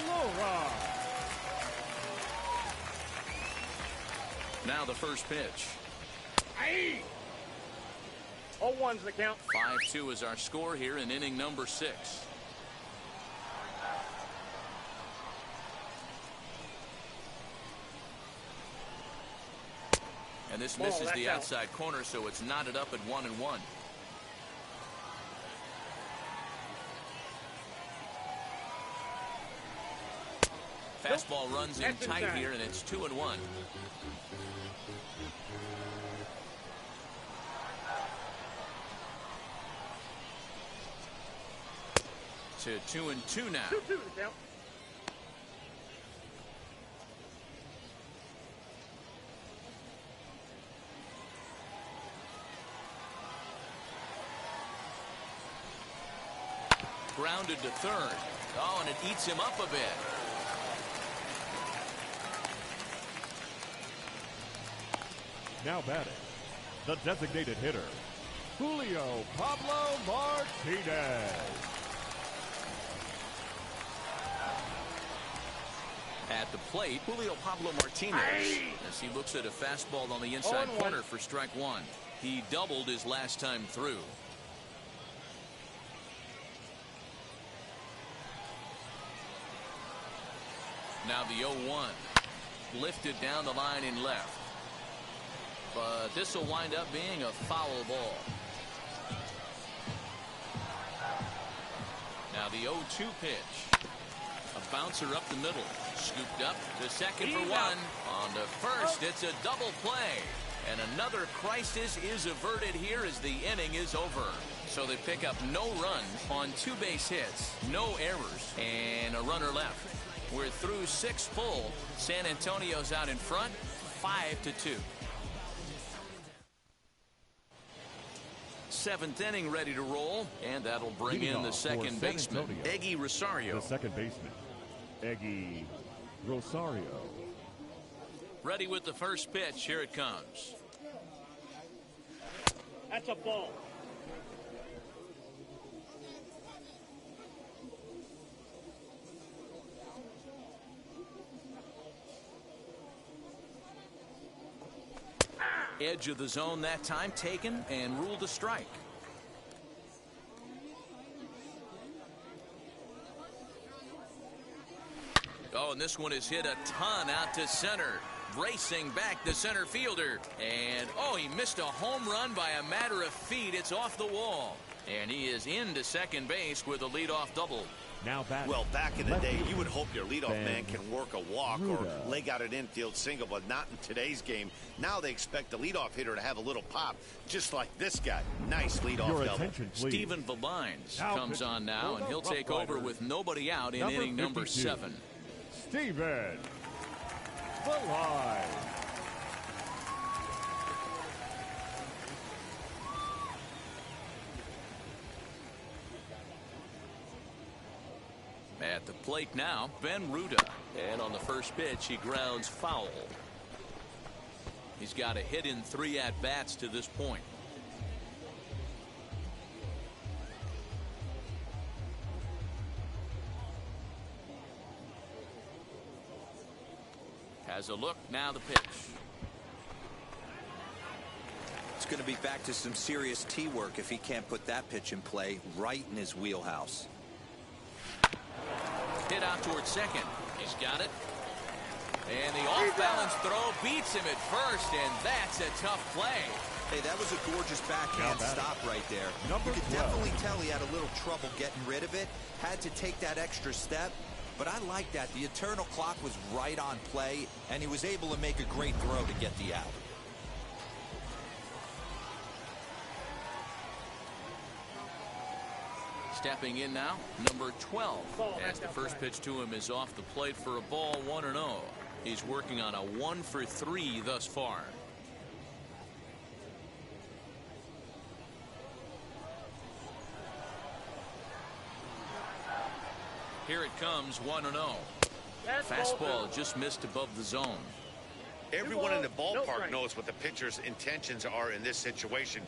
Laura. Now the first pitch. 0-1's the count. 5-2 is our score here in inning number 6. And this Ball, misses that's the out. outside corner, so it's knotted up at 1-1. Fastball runs in That's tight inside. here, and it's 2-1. To 2-2 now. 2-2 the count. Grounded to third. Oh, and it eats him up a bit. Now batting, the designated hitter, Julio Pablo Martinez. At the plate, Julio Pablo Martinez, as he looks at a fastball on the inside 0-1. corner for strike one. He doubled his last time through. Now the 0-1. Lifted down the line in left. But this will wind up being a foul ball. Now the 0-2 pitch. A bouncer up the middle. Scooped up to second for one. On to first, it's a double play. And another crisis is averted here as the inning is over. So they pick up no runs on 2 base hits, no errors, and a runner left. We're through 6 full. San Antonio's out in front, 5-2. 7th inning ready to roll, and that'll bring Leading in the off for second San baseman, Antonio, Eggy Rosario. The second baseman, Eggy Rosario. Ready with the first pitch. Here it comes. That's a ball. Edge of the zone that time taken and ruled a strike. Oh, and this one is hit a ton out to center. Racing back the center fielder. And, oh, he missed a home run by a matter of feet. It's off the wall. And he is into second base with a leadoff double. Now batting. Well, back in the day, lefty, you would hope your leadoff Ben man can work a walk or Ruda. leg out an infield single, but not in today's game. Now they expect the leadoff hitter to have a little pop, just like this guy. Nice leadoff Your double. attention, please. Stephen Vabines Now comes pitching on now, for and the he'll take over RoughRiders. with nobody out in inning number 52, 7. Stephen Vabines. At the plate now, Ben Ruda. And on the first pitch, he grounds foul. He's got a hit in 3 at-bats to this point. Has a look, now the pitch. It's going to be back to some serious tee work if he can't put that pitch in play right in his wheelhouse. Hit out towards second. He's got it. And the off-balance throw beats him at first, and that's a tough play. Hey, that was a gorgeous backhand stop right there. Number You could 12. definitely tell he had a little trouble getting rid of it. Had to take that extra step. But I like that. The eternal clock was right on play, and he was able to make a great throw to get the out. Stepping in now, number 12. As the first pitch to him is off the plate for a ball, 1-0. He's working on a 1 for 3 thus far. Here it comes, 1-0. Fastball just missed above the zone. Everyone in the No ballpark strike. knows what the pitcher's intentions are in this situation.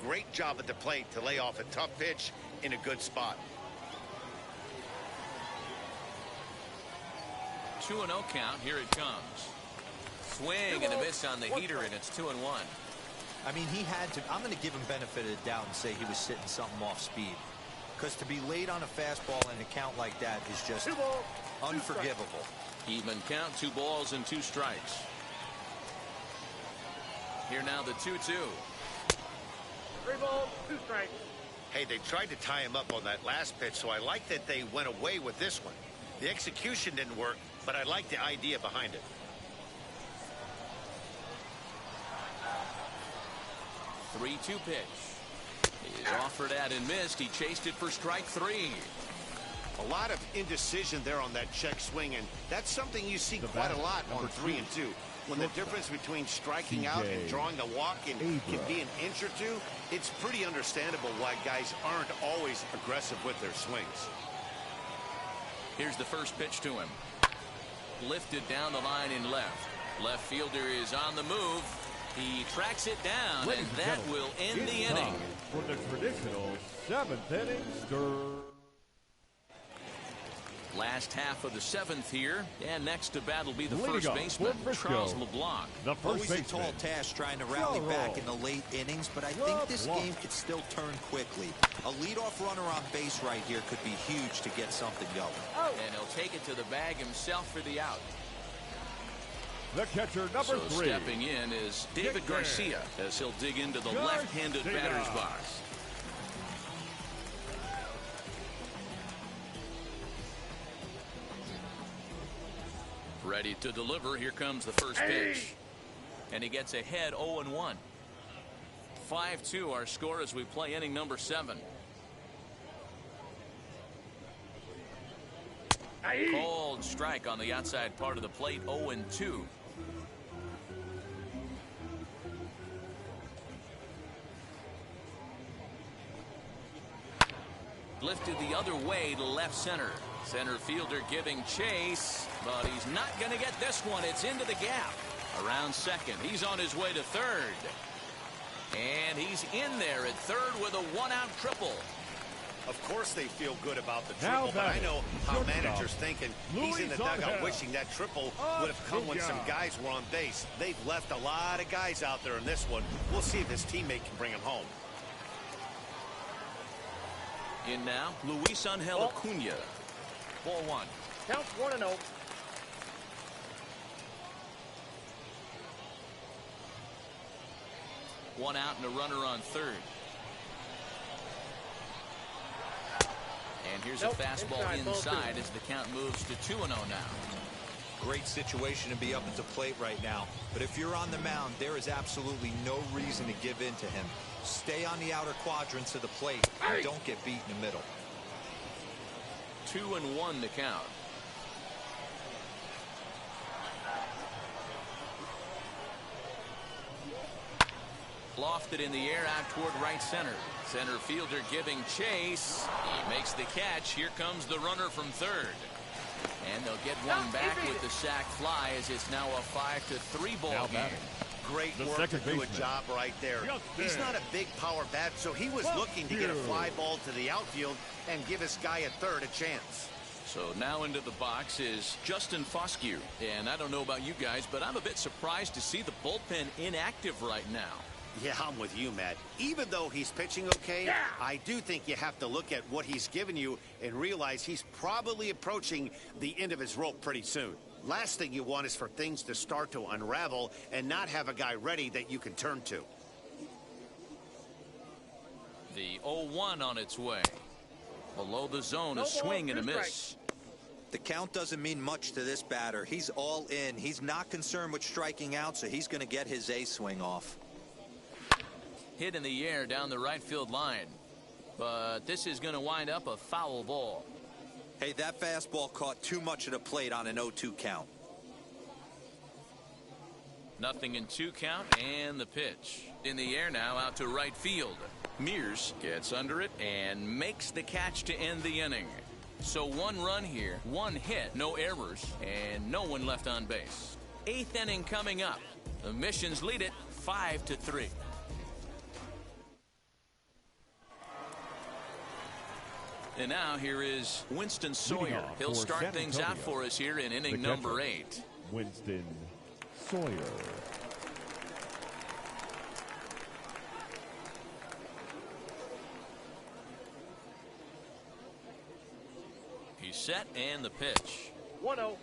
Great job at the plate to lay off a tough pitch in a good spot. 2-0 count. Here it comes. Swing and a miss on the heater, and it's 2-1. I mean, he had to. I'm going to give him benefit of the doubt and say he was sitting something off speed. Because to be late on a fastball in a count like that is just 2 balls, 2 unforgivable. Even count, 2 balls and 2 strikes. Here now the 2-2. 3 balls, 2 strikes. Hey, they tried to tie him up on that last pitch, so I like that they went away with this one. The execution didn't work, but I like the idea behind it. 3-2 pitch. He is offered at and missed. He chased it for strike 3. A lot of indecision there on that check swing, and that's something you see quite a lot on 3 and 2. When the difference between striking out and drawing a walk can be an inch or two, it's pretty understandable why guys aren't always aggressive with their swings. Here's the first pitch to him. Lifted down the line in left. Left fielder is on the move. He tracks it down, and that will end the inning. For the traditional 7th inning stir. Last half of the 7th here, and next to bat will be the first baseman, Charles LeBlanc. Always a tall task trying to rally back in the late innings, but I think this game could still turn quickly. A leadoff runner on base right here could be huge to get something going. And he'll take it to the bag himself for the out. The catcher, number 3. Stepping in is David Garcia, as he'll dig into the left-handed batter's box. Ready to deliver. Here comes the first pitch. And he gets ahead 0-1. 5-2 our score as we play inning number 7. Cold strike on the outside part of the plate. 0-2. Lifted the other way to left center. Center fielder giving chase, but he's not going to get this one. It's into the gap. Around second. He's on his way to third. And he's in there at third with a 1-out triple. Of course they feel good about the triple, but I know how managers thinking. He's in the dugout wishing that triple would have come when some guys were on base. They've left a lot of guys out there in this one. We'll see if his teammate can bring him home. In now, Luis Angel Acuna. Ball 1. Counts 1-0. One out and a runner on third. And here's a fastball inside as the count moves to 2-0 now. Great situation to be up at the plate right now. But if you're on the mound, there is absolutely no reason to give in to him. Stay on the outer quadrants of the plate and don't get beat in the middle. 2-1 the count. Lofted in the air out toward right center. Center fielder giving chase. He makes the catch. Here comes the runner from third. And they'll get one back with the sac fly as it's now a 5-3 ball game. Great work to do a job right there. He's not a big power bat, so he was looking to get a fly ball to the outfield and give his guy at third a chance. So now into the box is Justin Foscue. And I don't know about you guys, but I'm a bit surprised to see the bullpen inactive right now. Yeah, I'm with you, Matt. Even though he's pitching okay, I do think you have to look at what he's given you and realize he's probably approaching the end of his rope pretty soon. Last thing you want is for things to start to unravel and not have a guy ready that you can turn to. The 0-1 on its way. Below the zone, a swing and a miss. The count doesn't mean much to this batter. He's all in. He's not concerned with striking out, so he's going to get his A swing off. Hit in the air down the right field line. But this is going to wind up a foul ball. Hey, that fastball caught too much of the plate on an 0-2 count. 0-2 count and the pitch. In the air now out to right field. Mears gets under it and makes the catch to end the inning. So 1 run here, 1 hit, no errors, and no one left on base. 8th inning coming up. The Missions lead it 5-3. And now here is Winston Sawyer. He'll start things out for us here in inning number 8. Winston Sawyer. He's set and the pitch. 1-0.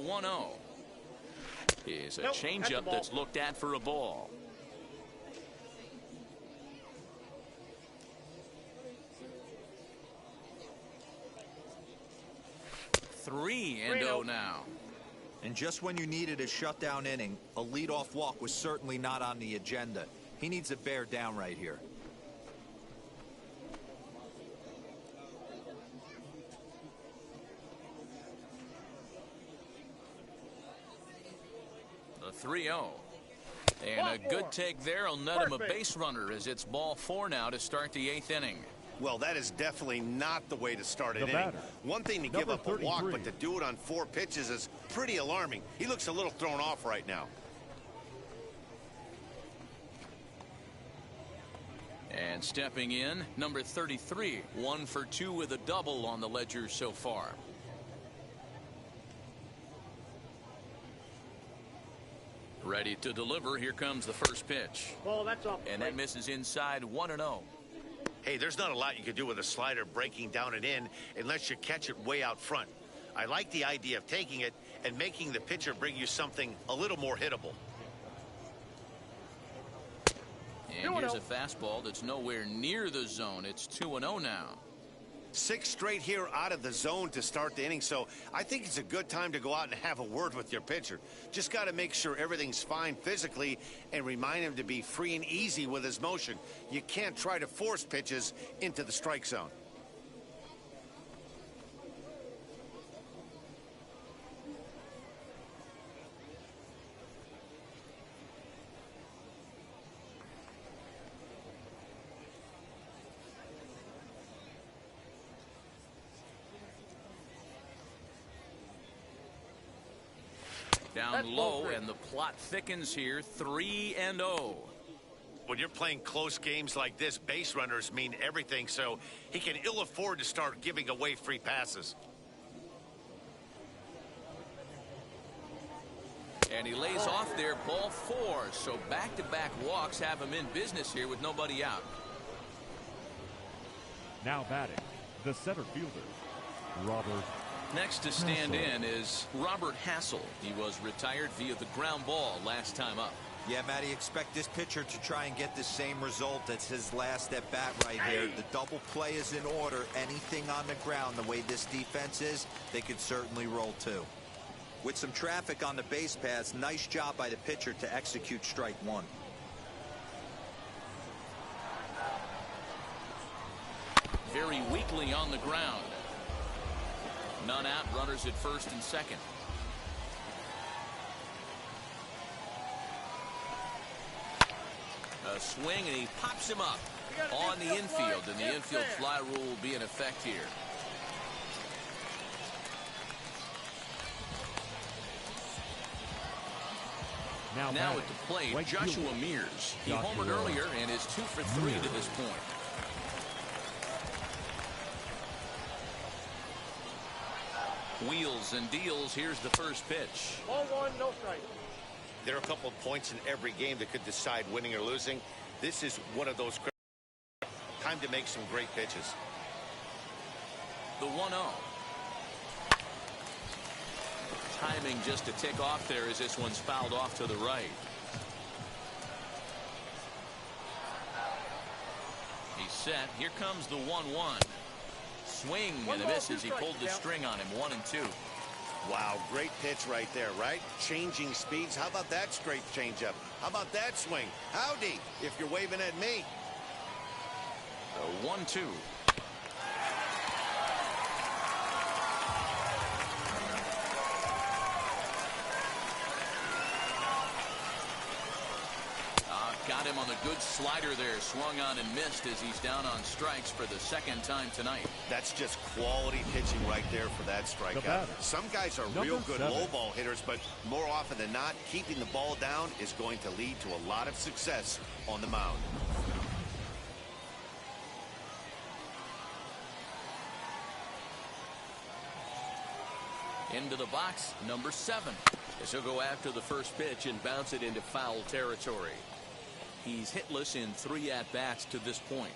1-0. Is a Nope, changeup that's looked at for a ball. Three and 0 now. And just when you needed a shutdown inning, a leadoff walk was certainly not on the agenda. He needs to bear down right here. The 3-0. And a good take there will net him a base runner as it's ball 4 now to start the 8th inning. Well, that is definitely not the way to start an The inning. batter, One thing to give number up a walk, 33. but to do it on 4 pitches is pretty alarming. He looks a little thrown off right now. And stepping in, number 33, 1 for 2 with a double on the ledger so far. Ready to deliver. Here comes the first pitch. Ball, that's off. And that misses inside 1-0. Hey, there's not a lot you can do with a slider breaking down and in unless you catch it way out front. I like the idea of taking it and making the pitcher bring you something a little more hittable. And here's a fastball that's nowhere near the zone. It's 2-0 now. 6 straight here out of the zone to start the inning, so I think it's a good time to go out and have a word with your pitcher. Just got to make sure everything's fine physically and remind him to be free and easy with his motion. You can't try to force pitches into the strike zone. Down low, and the plot thickens here, 3-0. When you're playing close games like this, base runners mean everything, so he can ill afford to start giving away free passes. And he lays off there, ball 4. So back-to-back walks have him in business here with nobody out. Now batting, the center fielder, Robert. Next to stand in is Robert Hassel. He was retired via the ground ball last time up. Yeah, Matty, expect this pitcher to try and get the same result as his last at bat right here. The double play is in order. Anything on the ground, the way this defense is, they could certainly roll too. With some traffic on the base paths, nice job by the pitcher to execute strike 1. Very weakly on the ground. None out, runners at first and second. A swing, and he pops him up on the infield, and the infield fly rule will be in effect here. Now at the plate, right Joshua fielder, Mears. He Joshua homered earlier and is 2 for 3 to this point. Wheels and deals. Here's the first pitch. Ball 1, no strike. There are a couple of points in every game that could decide winning or losing. This is one of those. Time to make some great pitches. The 1-0. Timing just to tick off there as this one's fouled off to the right. He's set. Here comes the 1-1. Swing and a miss as he pulled the string on him. 1-2. Wow, great pitch right there, right? Changing speeds. How about that straight changeup? How about that swing? Howdy, if you're waving at me. The 1-2. Got him on the good slider there. Swung on and missed as he's down on strikes for the second time tonight. That's just quality pitching right there for that strikeout. Some guys are real good low ball hitters, but more often than not, keeping the ball down is going to lead to a lot of success on the mound. Into the box, number 7. This will go after the first pitch and bounce it into foul territory. He's hitless in 3 at-bats to this point.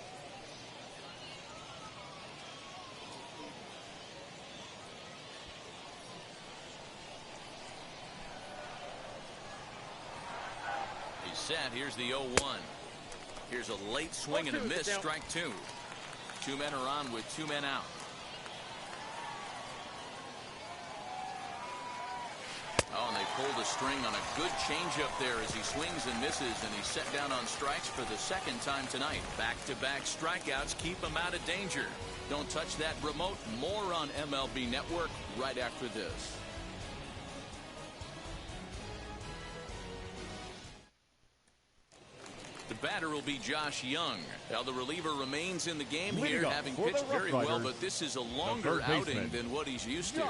set. Here's the 0-1. Here's a late swing and a miss. Strike two. Two men are on with two men out. Oh, and they pulled a string on a good changeup there as he swings and misses, and he's set down on strikes for the second time tonight. Back-to-back strikeouts keep him out of danger. Don't touch that remote. More on MLB Network right after this. The batter will be Josh Young. Now the reliever remains in the game here, having pitched very well, but this is a longer outing than what he's used to.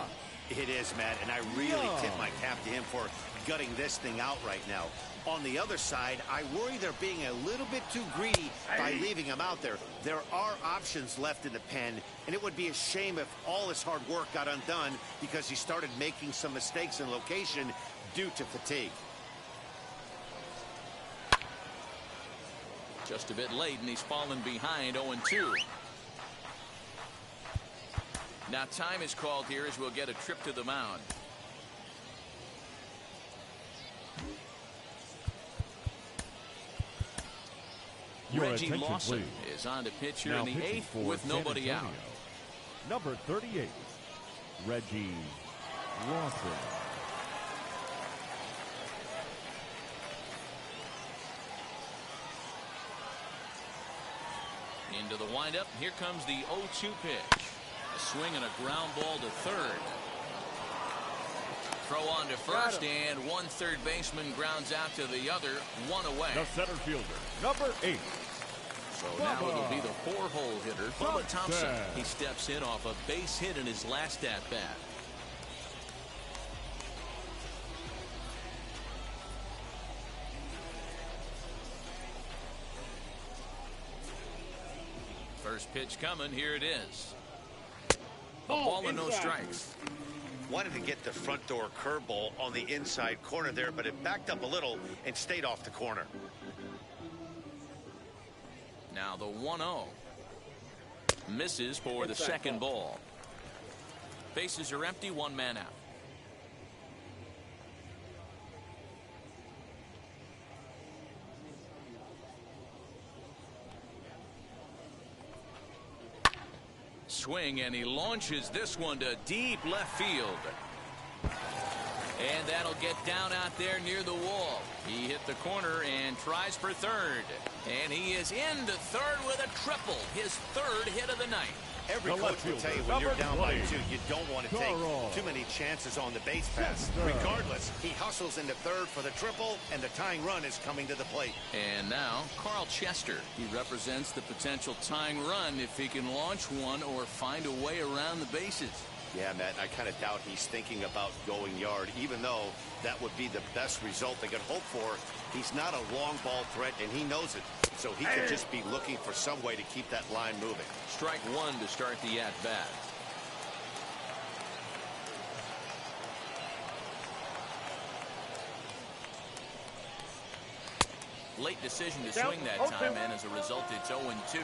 It is, Matt, and I really tip my cap to him for gutting this thing out right now. On the other side, I worry they're being a little bit too greedy by leaving him out there. There are options left in the pen, and it would be a shame if all his hard work got undone because he started making some mistakes in location due to fatigue. Just a bit late, and he's fallen behind 0-2. Now time is called here as we'll get a trip to the mound. Reggie Lawson is on to pitch here in the 8th with nobody out. Number 38, Reggie Lawson. Into the windup. Here comes the 0-2 pitch. A swing and a ground ball to third. Throw on to first, and one third baseman grounds out to the other, one away. The center fielder, number 8. So now it'll be the 4-hole hitter, Bubba Thompson. He steps in off a base hit in his last at-bat. First pitch coming. Here it is. A ball and no strikes. Wanted to get the front door curveball on the inside corner there, but it backed up a little and stayed off the corner. Now the 1-0. Misses for the second ball. Bases are empty, one man out. Swing, and he launches this one to deep left field. And that'll get down out there near the wall. He hit the corner and tries for third. And he is into third with a triple. His third hit of the night. Every coach will tell you when you're down by 2, you don't want to take too many chances on the base pass. Regardless, he hustles into third for the triple, and the tying run is coming to the plate. And now, Carl Chester. He represents the potential tying run if he can launch one or find a way around the bases. Yeah, Matt, I kind of doubt he's thinking about going yard, even though that would be the best result they could hope for. He's not a long ball threat, and he knows it. So he could just be looking for some way to keep that line moving. Strike one to start the at-bat. Late decision to swing that time, and as a result, it's 0-2.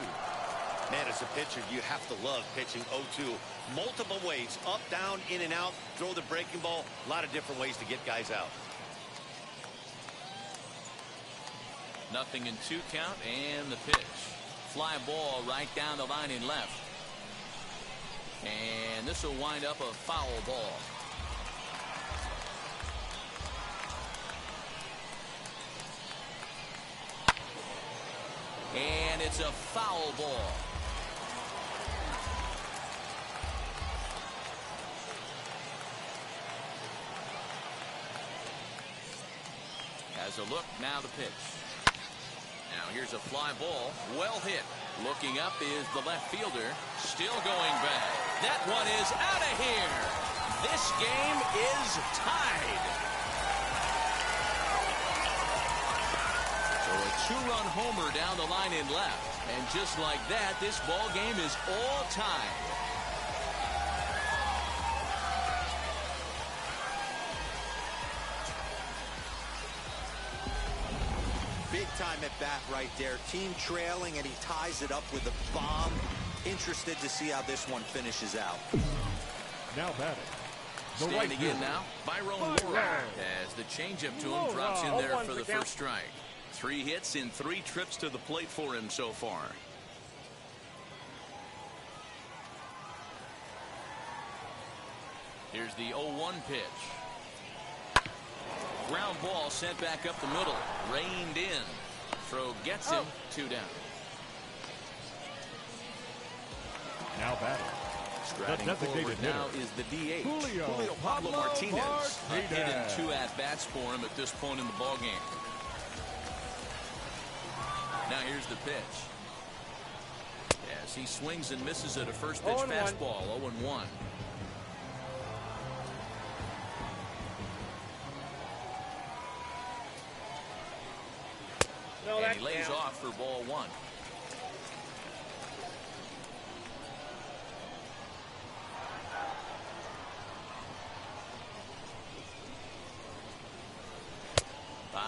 Man, as a pitcher, you have to love pitching 0-2. Multiple ways, up, down, in and out, throw the breaking ball. A lot of different ways to get guys out. Nothing in 2 count, and the pitch. Fly ball right down the line in left. And this will wind up a foul ball. And it's a foul ball. Has a look, now the pitch. Now here's a fly ball, well hit. Looking up is the left fielder, still going back. That one is out of here. This game is tied. So a 2-run homer down the line in left. And just like that, this ball game is all tied. Big time at bat right there. Team trailing, and he ties it up with a bomb. Interested to see how this one finishes out. Now batting. Standing in now, Byron Laura, as the changeup to him drops in there for the first strike. 3 hits in 3 trips to the plate for him so far. Here's the 0-1 pitch. Ground ball sent back up the middle. Reined in. Throw gets him. 2 down. Now batting. Striding forward now is the DH. Julio Pablo Martinez. A hit Martinez. and 2 at-bats for him at this point in the ballgame. Now here's the pitch. As he swings and misses at a first pitch 0-1. fastball. 0-1. No, And that's he lays down. off for ball 1.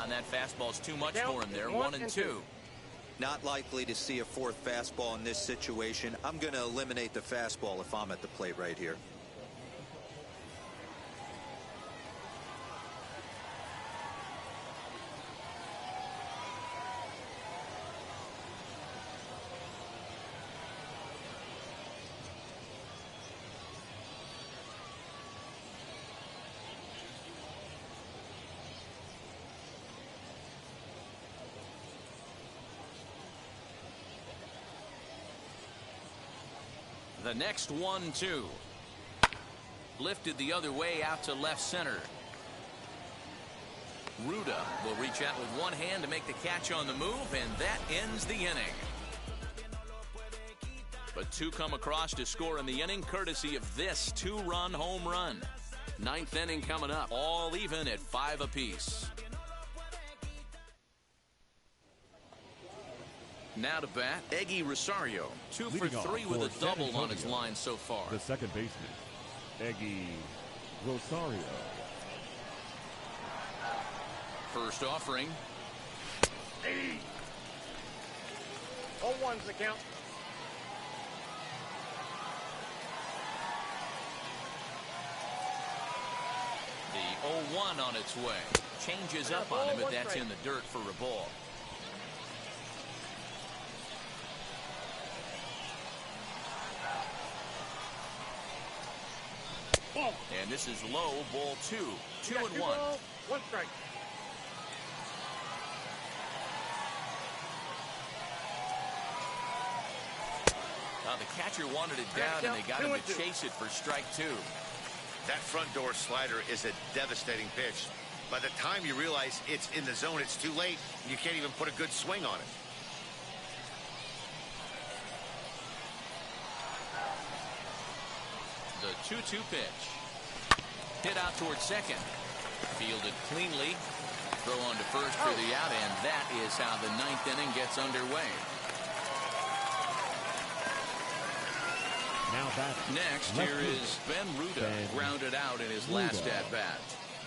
And that fastball's too much for him there. 1-2. Not likely to see a 4th fastball in this situation. I'm going to eliminate the fastball if I'm at the plate right here. The next 1-2. Lifted the other way out to left center. Ruda will reach out with one hand to make the catch on the move, and that ends the inning. But 2 come across to score in the inning, courtesy of this 2-run home run. 9th inning coming up, all even at 5 apiece. Now to bat, Eggy Rosario. 2 for Leading off 3 with for a double San on his Antonio, line so far. The second baseman, Eggy Rosario. First offering. 0-1's the count. The 0-1 on its way. Changes up on him, but that's in the dirt for a ball. And this is low, ball 2. 2-1. 1 strike. The catcher wanted it down, and they got him to chase it for strike 2. That front door slider is a devastating pitch. By the time you realize it's in the zone, it's too late. You can't even put a good swing on it. The 2-2 pitch. Hit out towards second. Fielded cleanly. Throw on to first for the out, and that is how the 9th inning gets underway. Now batting. Next, here is Ben Ruda, grounded out in his last at-bat.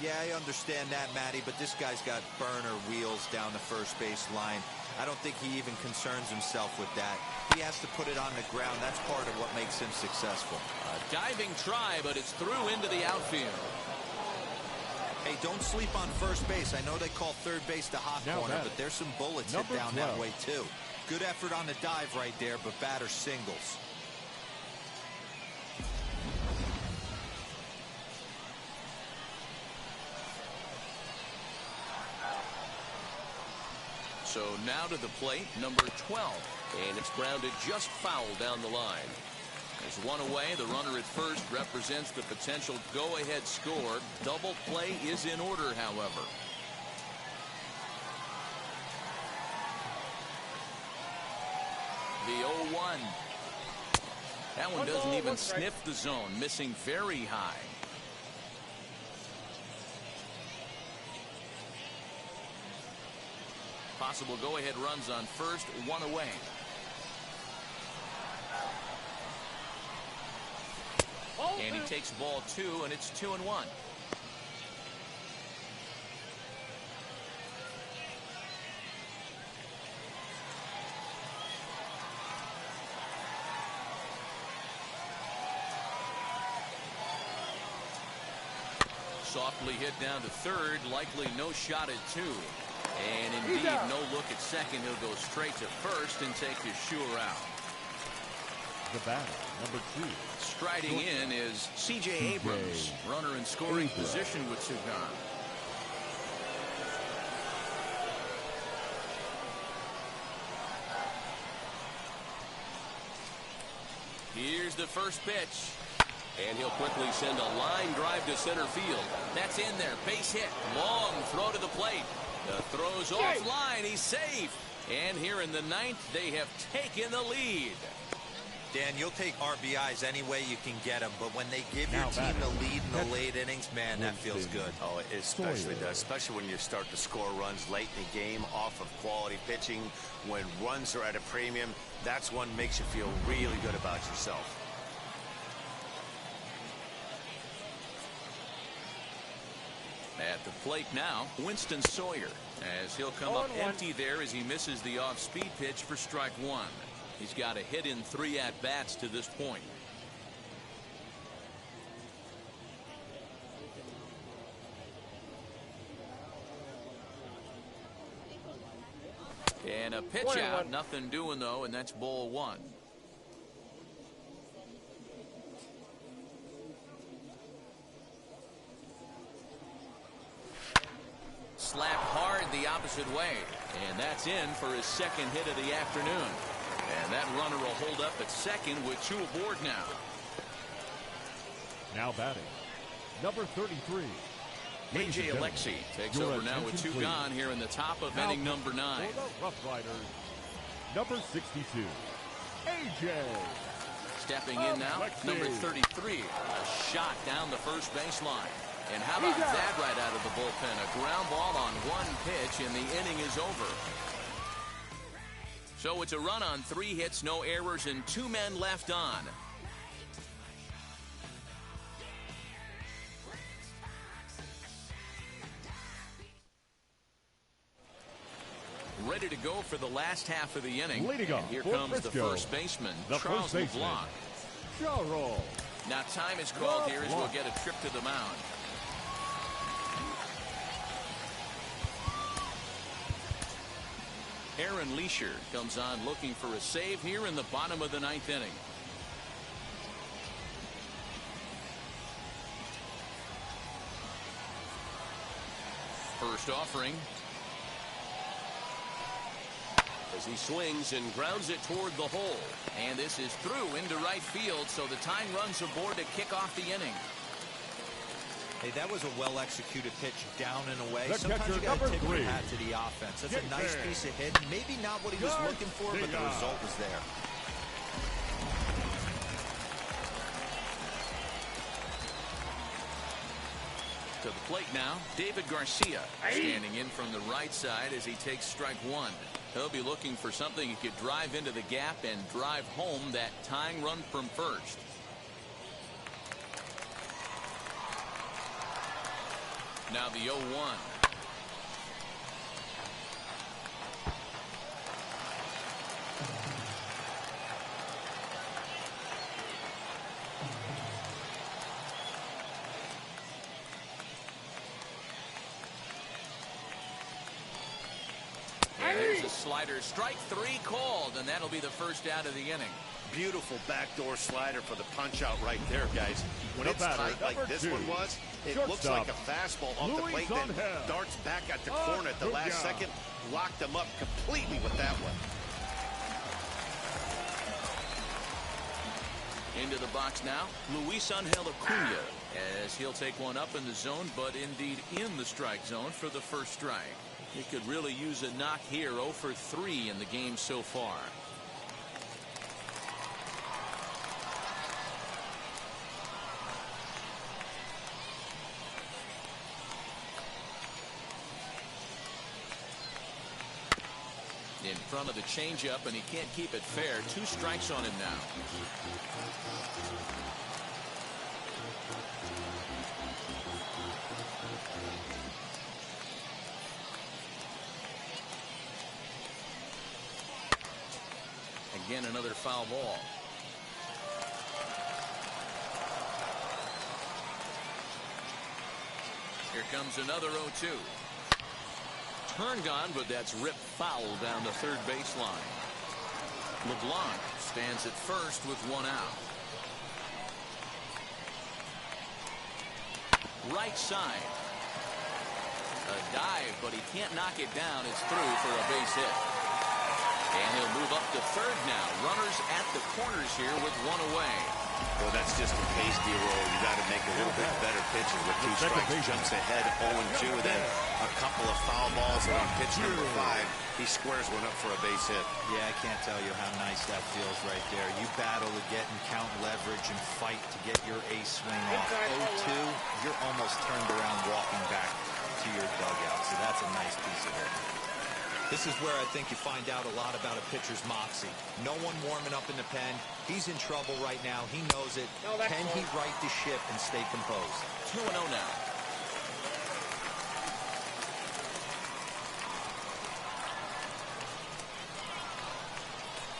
Yeah, I understand that, Matty, but this guy's got burner wheels down the first base line. I don't think he even concerns himself with that. He has to put it on the ground. That's part of what makes him successful. A diving try, but it's through into the outfield. Hey, don't sleep on first base. I know they call third base the hot corner, but there's some bullets hit down that way, too. Good effort on the dive right there, but batter singles. So now to the plate, number 12. And it's grounded just foul down the line. There's one away. The runner at first represents the potential go-ahead score. Double play is in order, however. The 0-1. That one doesn't even sniff the zone, missing very high. Possible go-ahead runs on first, one away. And he takes ball 2, and it's 2-1. Softly hit down to third, likely no shot at 2. And indeed, no look at second. He'll go straight to first and take his sure out. The batter, number 2. Striding in is C.J. Abrams, runner in scoring position with 2 gone. Here's the first pitch. And he'll quickly send a line drive to center field. That's in there. Base hit. Long throw to the plate. The throw's offline. He's safe. And here in the 9th, they have taken the lead. Dan, you'll take RBIs any way you can get them, but when they give your team the lead in the late innings, man, that feels good. Oh, it especially does, especially when you start to score runs late in the game off of quality pitching. When runs are at a premium, that's what makes you feel really good about yourself. At the plate now, Winston Sawyer, as he'll come up empty there as he misses the off-speed pitch for strike 1. He's got a hit in 3 at-bats to this point. And a pitch out, nothing doing though, and that's ball 1. Slapped hard the opposite way, and that's in for his 2nd hit of the afternoon. And that runner will hold up at second with 2 aboard now. Now batting, number 33. A.J. Alexi takes over now with 2 gone here in the top of inning number 9. For the RoughRiders, number 62, A.J. Stepping in now, number 33. A shot down the first baseline. And how about that right out of the bullpen? A ground ball on 1 pitch, and the inning is over. So it's a run on 3 hits, no errors, and 2 men left on. Ready to go for the last half of the inning. Leading off here for comes Frisco, the first baseman, Charles LeBlanc. Charles. Now time is called here as we'll get a trip to the mound. Aaron Leisure comes on looking for a save here in the bottom of the 9th inning. First offering. As he swings and grounds it toward the hole. And this is through into right field, so the tying runs aboard to kick off the inning. Hey, that was a well-executed pitch down and away. The Sometimes catcher, you got to number tip your 3. hat to the offense. That's a nice piece of hit. Maybe not what he was looking for, but the result was there. To the plate now, David Garcia standing in from the right side as he takes strike 1. He'll be looking for something he could drive into the gap and drive home that tying run from first. Now the 0-1. And there's a slider. Strike 3 called, and that'll be the first out of the inning. Beautiful backdoor slider for the punch out right there, guys. When it's tight like this one was, it looks like a fastball off the plate, then darts back at the corner at the last second. Locked them up completely with that one. Into the box now, Luis Angel Acuna, as he'll take one up in the zone, but indeed in the strike zone for the first strike. He could really use a knock here. 0 for 3 in the game so far. In front of the changeup, and he can't keep it fair. 2 strikes on him now. Again, another foul ball. Here comes another 0-2. turn gone, but that's ripped foul down the third baseline. LeBlanc stands at first with one out. Right side. A dive, but he can't knock it down. It's through for a base hit. And he'll move up to third now. Runners at the corners here with one away. Well, that's just a pasty roll. You got to make a little bit better pitches with 2 strikes. Jumps ahead 0-2, then a couple of foul balls, and on pitch number 5, he squares one up for a base hit. Yeah, I can't tell you how nice that feels right there. You battle to get and count leverage and fight to get your ace swing off 0-2. You're almost turned around walking back to your dugout, so that's a nice piece of it. This is where I think you find out a lot about a pitcher's moxie. No one warming up in the pen. He's in trouble right now. He knows it. Can he right the ship and stay composed? 2-0 now.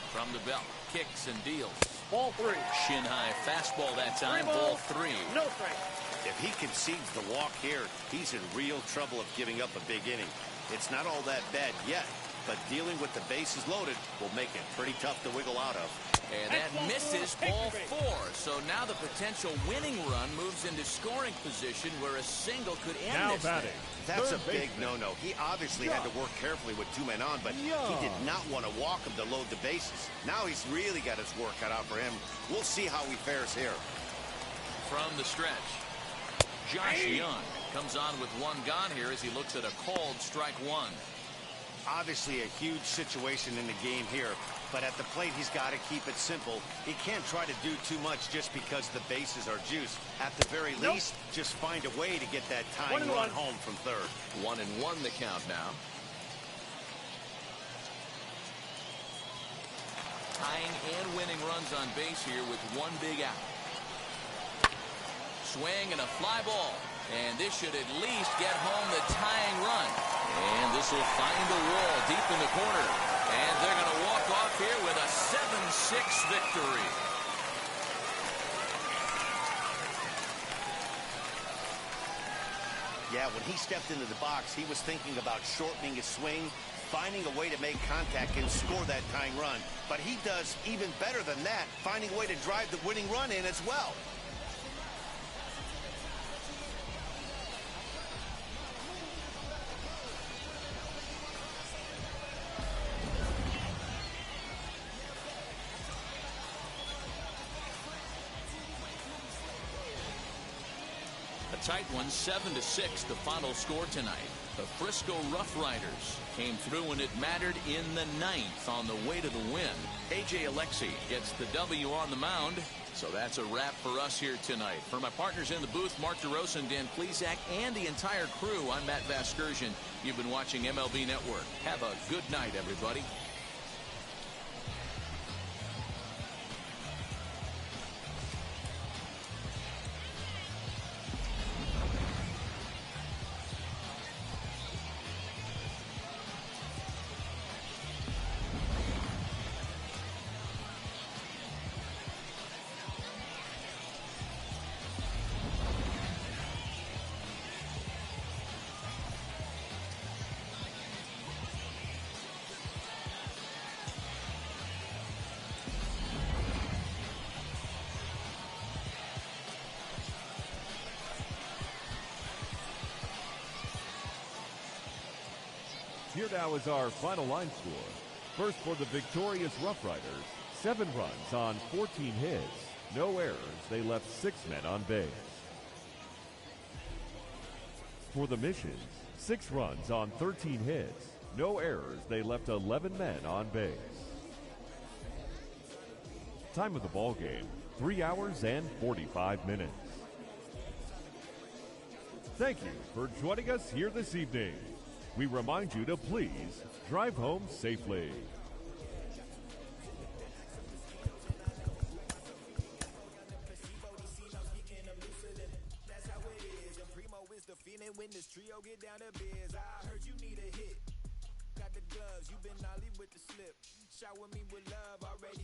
From the belt, kicks and deals. Ball 3. Shin high fastball that time. Ball 3. No strike. If he concedes the walk here, he's in real trouble of giving up a big inning. It's not all that bad yet, but dealing with the bases loaded will make it pretty tough to wiggle out of. And that misses. Ball 4. So now the potential winning run moves into scoring position where a single could end Now this batting. thing. That's a big no-no. He obviously had to work carefully with 2 men on, but he did not want to walk him to load the bases. Now he's really got his work cut out for him. We'll see how he fares here. From the stretch, Josh Young comes on with one gone here as he looks at a called strike 1. Obviously a huge situation in the game here, but at the plate he's got to keep it simple. He can't try to do too much just because the bases are juiced. At the very least, just find a way to get that tying run home from third. 1-1 the count now. Tying and winning runs on base here with one big out. Swing and a fly ball. And this should at least get home the tying run. And this will find the wall deep in the corner. And they're going to walk off here with a 7-6 victory. Yeah, when he stepped into the box, he was thinking about shortening his swing, finding a way to make contact and score that tying run. But he does even better than that, finding a way to drive the winning run in as well. Tight one, 7-6, the final score tonight. The Frisco RoughRiders came through when it mattered in the 9th on the way to the win. A.J. Alexi gets the W on the mound. So that's a wrap for us here tonight. For my partners in the booth, Mark DeRosa and Dan Plesac, and the entire crew, I'm Matt Vasgersian. You've been watching MLB Network. Have a good night, everybody. Here now is our final line score. First for the victorious RoughRiders, 7 runs on 14 hits. No errors. They left 6 men on base. For the Missions, 6 runs on 13 hits. No errors. They left 11 men on base. Time of the ball game, 3 hours and 45 minutes. Thank you for joining us here this evening. We remind you to please drive home safely. When this trio get down to biz, I heard you need a hit. Got the gloves, you been ollie with the slip. Shower me with love already.